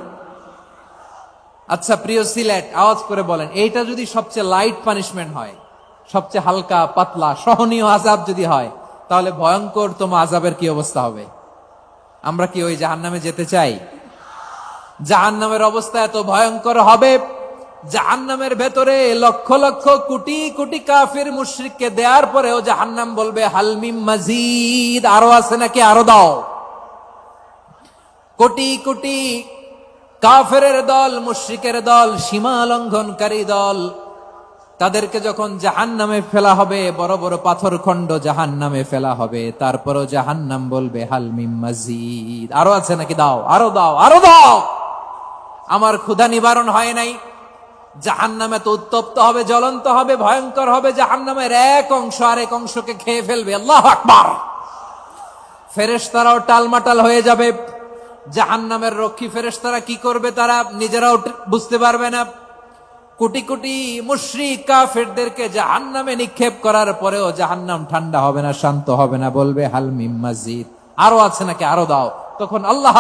Speaker 1: আচ্ছা প্রিয় সিলেট, আওয়াজ করে বলেন, এইটা যদি সবচেয়ে লাইট পানিশমেন্ট হয়, সবচেয়ে হালকা পাতলা সহনীয় আযাব যদি হয়, তাহলে ভয়ঙ্করতম আযাবের কি অবস্থা হবে? আমরা কি ওই জাহান্নামে যেতে চাই? জাহান্নামের অবস্থা এত ভয়ঙ্কর হবে, জাহান্নামের ভেতরে লক্ষ লক্ষ কোটি কোটি কাফির মুশরিককে দেওয়ার পরেও জাহান্নাম বলবে, হালমিম মাজিদ, আরো আছে নাকি, আরো দাও। কোটি কোটি কাফেরের দল, মুশরিকের দল, সীমা লঙ্ঘনকারী দল, তাদেরকে যখন জাহান্নামে ফেলা হবে, বড় বড় পাথর খণ্ড জাহান্নামে ফেলা হবে, তারপরও জাহান্নাম বলবে হাল মিম মাজিদ, আরো আছে নাকি, দাও, আরো দাও, আরো দাও। আমার ক্ষুধা নিবারণ হয় নাই। জাহান্নামে তো উত্তপ্ত হবে, জ্বলন্ত হবে, ভয়ঙ্কর হবে। জাহান্নামের এক অংশ আরেক অংশকে খেয়ে ফেলবে। আল্লাহু আকবার। ফেরেশতারাও টালমাটাল হয়ে যাবে। জাহান্নামের রক্ষী ফেরেশতারা কি করবে তারা নিজেরাও বুঝতে পারবে না। কোটি কোটি মুশরিক কাফেরদেরকে জাহান্নামে নিক্ষেপ করার পরেও জাহান্নাম ঠান্ডা হবে না, শান্ত হবে না, বলবে হাল মিম মাজিদ, আরো আছে নাকি, আরো দাও। তখন আল্লাহ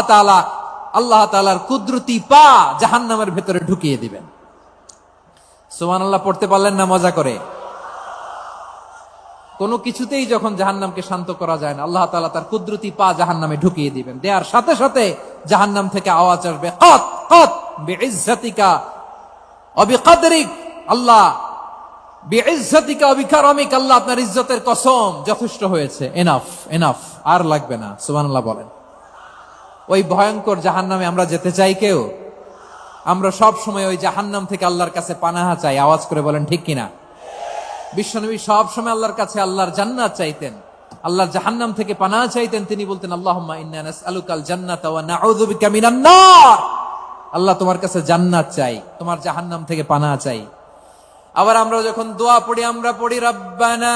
Speaker 1: তাআলার কুদরতি পা জাহান্নামের ভেতরে ঢুকিয়ে দিবেন। সুবহানাল্লাহ পড়তে পারলেন না মজা করে? কোনো কিছুতেই যখন জাহান্নামকে শান্ত করা যায় না, আল্লাহ তাআলা তার কুদরতি পা জাহান্নামে ঢুকিয়ে দিবেন। দেওয়ার সাথে সাথে জাহান্নাম থেকে আওয়াজ আসবে, কত কত বিইজ্জাতিকা ওয়া বিকদরিক, আল্লাহ বিইজ্জাতিকা ওয়া বিকারামিক, আল্লাহ আপনার ইজ্জতের কসম, যথেষ্ট হয়েছে, এনাফ এনাফ, আর লাগবে না। সুবহানাল্লাহ বলেন। ওই ভয়ঙ্কর জাহান্নামে আমরা যেতে চাই কেউ? আমরা সব সময় ওই জাহান্নাম থেকে আল্লাহর কাছে পানাহা চাই। আওয়াজ করে বলেন ঠিক কিনা? বিশ্বনবী সব সময় আল্লাহর কাছে আল্লাহর জান্নাত চাইতেন, আল্লাহর জাহান্নাম থেকে পানাহা চাইতেন। তিনি বলতেন আল্লাহুম্মা ইন্না নাসআলুকাল জান্নাতা ওয়া নাউযু বিকা মিনান নার। আল্লাহ তোমার কাছে জান্নাত চাই, তোমার জাহান্নাম থেকে পানাহা চাই। আবার আমরা যখন দোয়া পড়ি, আমরা পড়ি রব্বানা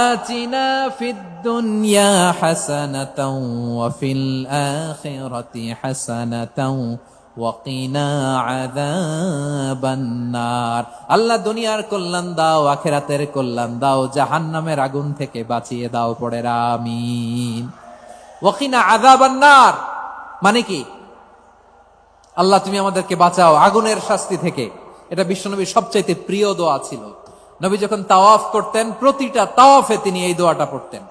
Speaker 1: আতিনা ফিদ দুনিয়া হাসানাতাও ওয়া ফিল আখিরাতি হাসানাতাও ওয়া কিনা আযাবান নার। আল্লাহ দুনিয়ার কল্যাণ দাও, আখিরাতের কল্যাণ দাও, জাহান্নামের আগুন থেকে বাঁচিয়ে দাও। পড়ে আমিন। ওয়া কিনা আযাবান নার মানে কি? আল্লাহ তুমি আমাদেরকে বাঁচাও আগুনের শাস্তি থেকে। এটা বিশ্বনবীর সবচাইতে প্রিয় দোয়া ছিল। নবী যখন তাওয়াফ করতেন, প্রতিটা তাওয়াফে তিনি এই দোয়াটা পড়তেন।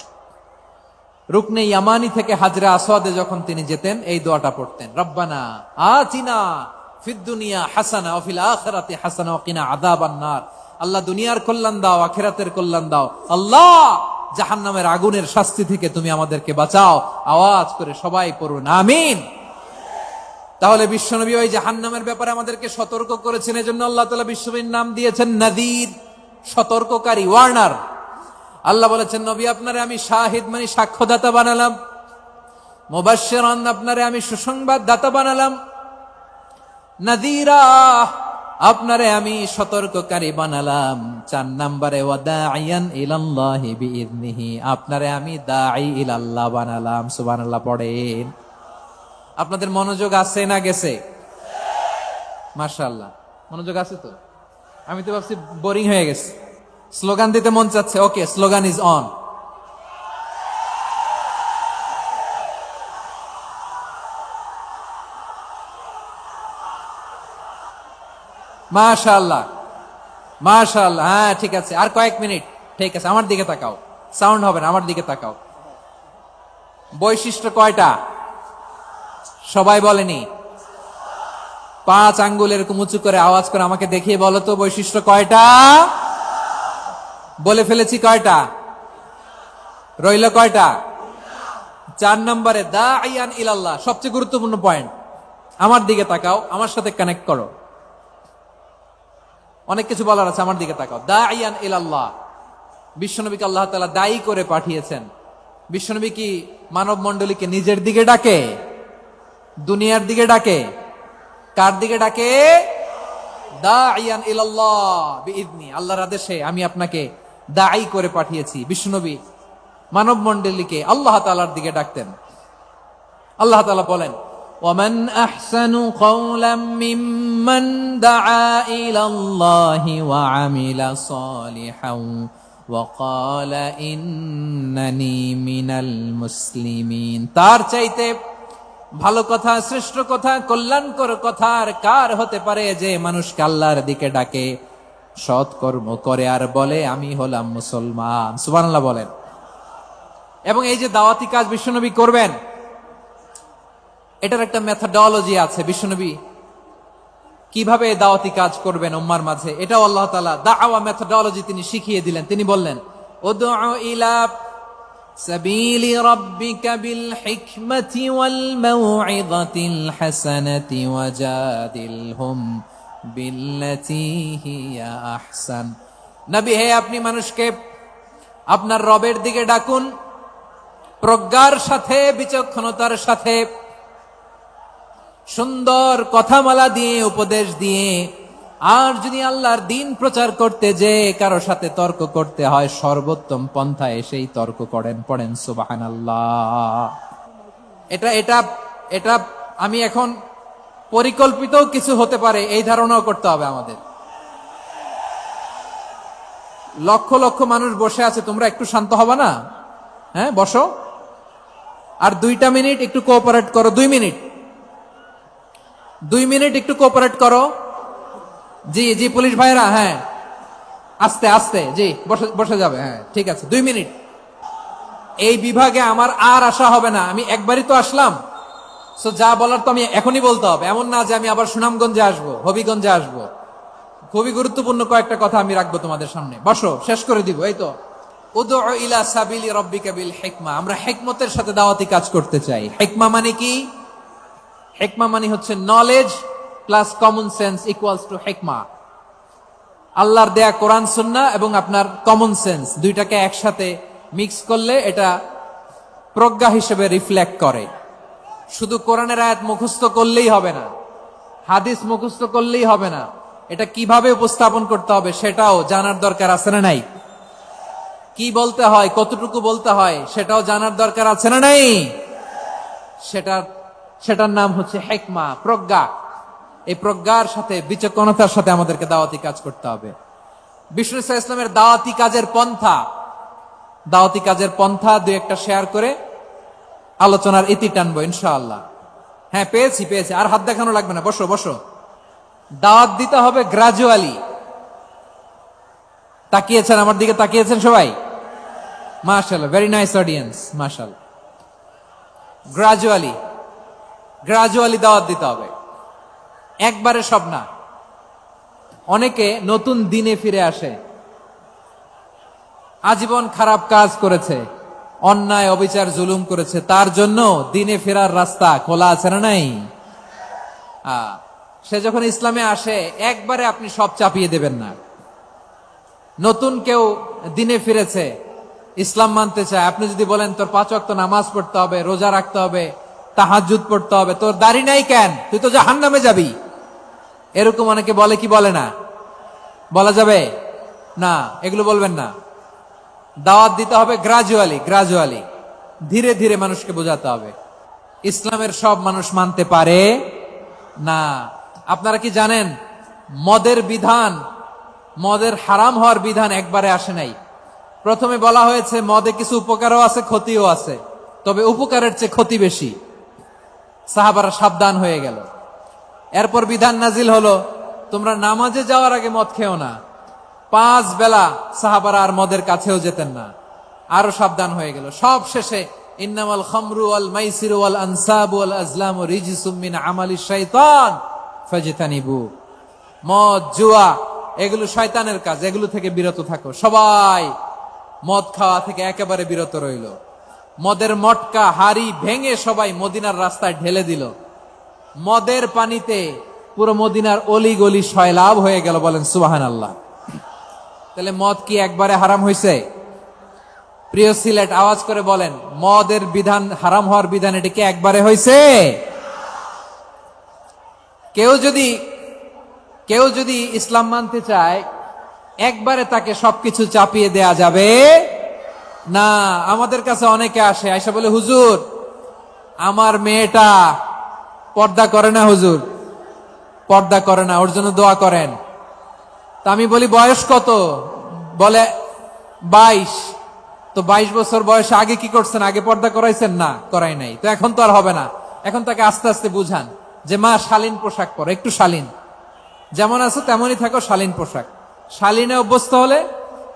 Speaker 1: রুকনে ইয়ামানি থেকে হাজরে আসওয়াদে যখন তিনি যেতেন, এই দোয়াটা পড়তেন, রব্বানা আতিনা ফিদ দুনিয়া হাসানা ওয়া ফিল আখিরাতি হাসানা ওয়া কিনা আযাবান নার। আল্লাহ দুনিয়ার কল্যাণ দাও, আখিরাতের কল্যাণ দাও। আল্লাহ জাহান্নামের আগুনের শাস্তি থেকে তুমি আমাদেরকে বাঁচাও। আওয়াজ করে সবাই পড়ুন আমিন। তাহলে বিশ্বনবী ওই জাহান্নামের ব্যাপারে আমাদেরকে সতর্ক করেছেন। এজন্য আল্লাহ তাআলা বিশ্বনবীর নাম দিয়েছেন নাযীর, সতর্ককারী, ওয়ার্নার। আল্লাহ বলেছেন নবী আপনারে আমি শাহিদ মানে সাক্ষ্যদাতা বানালাম, মুবাশশিরান আপনারে আমি সুসংবাদ দাতা বানালাম, নাযীরা আপনারে আমি সতর্ককারী বানালাম। 4 নম্বরে ওয়া দাঈয়ান ইলাল্লাহি বিইذনিহি, আপনারে আমি দাঈ ইলাল্লাহ বানালাম। সুবহানাল্লাহ পড়েন। আপনাদের মনোযোগ আছে না গেছে? মাশাআল্লাহ মনোযোগ আছে তো। আমি তো ভাবছি বোরিং হয়ে গেছে, স্লোগান দিতে মন চাচ্ছে। ওকে, স্লোগান ইজ অন। মাশাআল্লাহ মাশাআল্লাহ, হ্যাঁ ঠিক আছে, আর কয়েক মিনিট। ঠিক আছে, আমার দিকে তাকাও, সাউন্ড হবে না, আমার দিকে তাকাও। বৈশিষ্ট্য কয়টা সবাই বলেনি? 5 আঙ্গুল এরকম উঁচু করে আওয়াজ করে আমাকে দেখিয়ে বলো তো বৈশিষ্ট্য কয়টা? বলে ফেলেছি কয়টা? রইল কয়টা? 4 নম্বরে দাঈয়ান ইলাল্লাহ, সবচেয়ে গুরুত্বপূর্ণ পয়েন্ট। আমার দিকে তাকাও, আমার সাথে কানেক্ট করো। অনেক কিছু বলার আছে, আমার দিকে তাকাও। দাঈয়ান ইলাল্লাহ, বিশ্বনবীকে আল্লাহ তাআলা দায়ী করে পাঠিয়েছেন। বিশ্বনবী কি মানব মণ্ডলীকে নিজের দিকে ডাকে? দুনিয়ার দিকে ডাকে? কার দিকে ডাকে? দাঈয়ান ইলাল্লাহ বিইذনি, আল্লাহর আদেশে আমি আপনাকে দায়ী করে পাঠিয়েছি। বিশ্বনবী মানব মণ্ডলীকে আল্লাহ তাআলার দিকে ডাকতেন। আল্লাহ তাআলা বলেন, ওয়ামান আহসানু কওলাম মিম্মান দাআ ইলাল্লাহি ওয়া আমিলা সালিহান ওয়া ক্বালা ইন্নানি মিনাল মুসলিমিন। তার চাইতে ভালো কথা, শ্রেষ্ঠ কথা, কল্যাণকর কথা আর কার হতে পারে যে মানুষকে আল্লাহর দিকে ডাকে, সৎ কর্ম করে আর বলে আমি হলাম মুসলমান। সুবহানাল্লাহ বলেন। এবং এই যে দাওয়াতি কাজ বিশ্বনবী করবেন, এটার একটা মেথডোলজি আছে। বিশ্বনবী কিভাবে দাওয়াতি কাজ করবেন উম্মার মাঝে, এটাও আল্লাহ তাআলা দাওয়া মেথডোলজি তিনি শিখিয়ে দিলেন। তিনি বললেন, উদউ ইলা সাবিলি রাব্বিকা বিল হিকমাতি ওয়াল মাউইযাতিল হাসানাতি ওয়াজাদিলহুম বিল্লাতী হিয়া আহসান। নবী হে, আপনি মানুষকে আপনার রবের দিকে ডাকুন প্রজ্ঞার সাথে, বিচক্ষণতার সাথে, সুন্দর কথামালা দিয়ে, উপদেশ দিয়ে। আর যদি আল্লাহর দিন প্রচার করতে যে কারো সাথে তর্ক করতে হয়, সর্বোত্তম পন্থায় সেই তর্ক করেন। পড়েন সুবহানাল্লাহ। এটা এটা এটা আমি এখন পরিকল্পিত কিছু হতে পারে এই ধারণাও করতে হবে আমাদের। লক্ষ লক্ষ মানুষ বসে আছে, তোমরা একটু শান্ত হবে না? হ্যাঁ, বসো। আর 2টা মিনিট একটু কোঅপারেট করো। 2 মিনিট, 2 মিনিট একটু কোঅপারেট করো। জি জি, পুলিশ ভাইরা, হ্যাঁ, আস্তে আস্তে, জি, বসে বসে যাবে। হ্যাঁ, ঠিক আছে, 2 মিনিট। এই বিভাগে আমার আর আসা হবে না, আমি একবারই তো আসলাম। সো যা বলার তো আমি এখনই বলতে হবে, এমন না যে আমি আবার সুনামগঞ্জে আসবো, হবিগঞ্জে আসবো। খুবই গুরুত্বপূর্ণ কয়েকটা কথা আমি রাখবো তোমাদের সামনে। বসো, শেষ করে দিব। এই তো, উদউ ইলা সাবিলি রাব্বিকা বিল হিকমা। আমরা হিকমতের সাথে দাওয়াতি কাজ করতে চাই। হিকমা মানে কি? হিকমা মানে হচ্ছে knowledge plus common sense equals to হিকমা। আল্লাহর দেয়া কোরআন সুন্নাহ এবং আপনার কমন সেন্স দুইটাকে একসাথে মিক্স করলে এটা প্রজ্ঞা হিসেবে রিফ্লেক্ট করে। শুধু কোরআনের আয়াত মুখস্থ করলেই হবে না, হাদিস মুখস্থ করলেই হবে না, এটা কিভাবে উপস্থাপন করতে হবে সেটাও জানার দরকার আছে না নাই? কি বলতে হয়, কতটুকু বলতে হয় সেটাও জানার দরকার আছে না নাই? সেটার নাম হচ্ছে হিকমা, প্রজ্ঞা। এই প্রজ্ঞার সাথে, বিচক্ষণতার সাথে আমাদেরকে দাওয়াতি কাজ করতে হবে। বিষ্ণু ইসলামের দাওয়াতি কাজের পন্থা 2-1টা শেয়ার করে আলোচনার ইতি টানবো ইনশাআল্লাহ। হ্যাঁ, পেয়েছি। আর হাত দেখানো লাগবে না, বসো বসো। দাওয়াত দিতে হবে গ্রাজুয়ালি। তাকিয়েছেন আমার দিকে, তাকিয়েছেন সবাই? মাশাআল্লাহ, ভেরি নাইস অডিয়েন্স, মাশাআল্লাহ। গ্রাজুয়ালি দাওয়াত দিতে হবে, একবারে সব না। অনেকে নতুন দিনে ফিরে আসে, আজীবন খারাপ কাজ করেছে, অন্যায় অবিচার জুলুম করেছে, তার জন্য দিনে ফেরার রাস্তা খোলা আছে না নাই? সে যখন ইসলামে আসে একবারে আপনি সব চাপিয়ে দেবেন না। নতুন কেউ দিনে ফিরেছে, ইসলাম মানতে চায়, আপনি যদি বলেন তোর 5 ওয়াক্ত নামাজ পড়তে হবে, রোজা রাখতে হবে, তাহাজ্জুদ পড়তে হবে, তোর দাড়ি নাই কেন, তুই তো জাহান্নামে যাবি, এরকম অনেকে বলে কি বলে না? বলা যাবে না, এগুলো বলবেন না। দাওয়াত দিতে হবে গ্রাজুয়ালি, ধীরে ধীরে মানুষকে বোঝাতে হবে। ইসলামের সব মানুষ মানতে পারে না। আপনারা কি জানেন মদের হারাম হওয়ার বিধান একবারে আসে নাই। প্রথমে বলা হয়েছে মদে কিছু উপকারও আছে, ক্ষতিও আছে, তবে উপকারের চেয়ে ক্ষতি বেশি। সাহাবারা সাবধান হয়ে গেল। এরপর বিধান নাজিল হলো, তোমরা নামাজে যাওয়ার আগে মদ খেও না। 5 বেলা সাহাবারা আর মদের কাছেও যেতেন না, আরো সাবধান হয়ে গেল। সব শেষে ইন্নামাল খামরু ওয়াল মাইসিরু ওয়াল আনসাবু ওয়াল আজলামু রিজসুম মিন আমালিশ শাইতান ফাজতানিবু। মদ, জুয়া এগুলো শয়তানের কাজ, এগুলো থেকে বিরত থাকো। সবাই মদ খাওয়া থেকে একেবারে বিরত রইল। মদের মটকা হাড়ি ভেঙে সবাই মদিনার রাস্তায় ঢেলে দিল। মদের পানিতে পুরো মদিনার অলি গলি সয়লাভ হয়ে গেল। বলেন সুবহানাল্লাহ। তাহলে মদ কি একবারে হারাম হয়েছে? প্রিয় সিলেট, আওয়াজ করে বলেন, মদের বিধান, হারাম হওয়ার বিধান এটা কি একবারে হয়েছে? কেউ যদি ইসলাম মানতে চায় একবারে তাকে সবকিছু চাপিয়ে দেয়া যাবে না। আমাদের কাছে অনেকে আসে, আয়সা বলে, হুজুর আমার মেয়েটা পর্দা করে না, হুজুর পর্দা করে না, ওর জন্য দোয়া করেন। তা আমি বলি বয়স কত? বলে 22। তো 22 বছর বয়সে আগে কি করছেন? আগে পর্দা করাইছেন? না, করাই নাই। তো এখন তো আর হবে না। এখন তাকে আস্তে আস্তে বুঝান যে মা শালীন পোশাক পরো, একটু শালীন, যেমন আছো তেমনই থাকো, শালীন পোশাক। শালীনে অভ্যস্ত হলে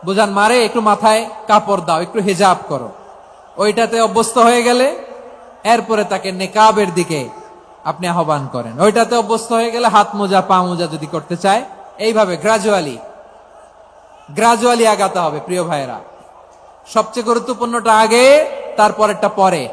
Speaker 1: বুঝান, মারে একটু মাথায় কাপড় দাও, একটু হিজাব করো। ওইটাতে অভ্যস্ত হয়ে গেলে এরপরে তাকে নেকাবের দিকে আপনি আহ্বান করেন। ওইটাতে অভ্যস্ত হয়ে গেলে হাত মোজা, পা মোজা যদি করতে চায়, এইভাবে গ্রাজুয়ালি আগাতে হবে। প্রিয় ভাইয়েরা, সবচেয়ে গুরুত্বপূর্ণটা আগে, তারপরেরটা পরে।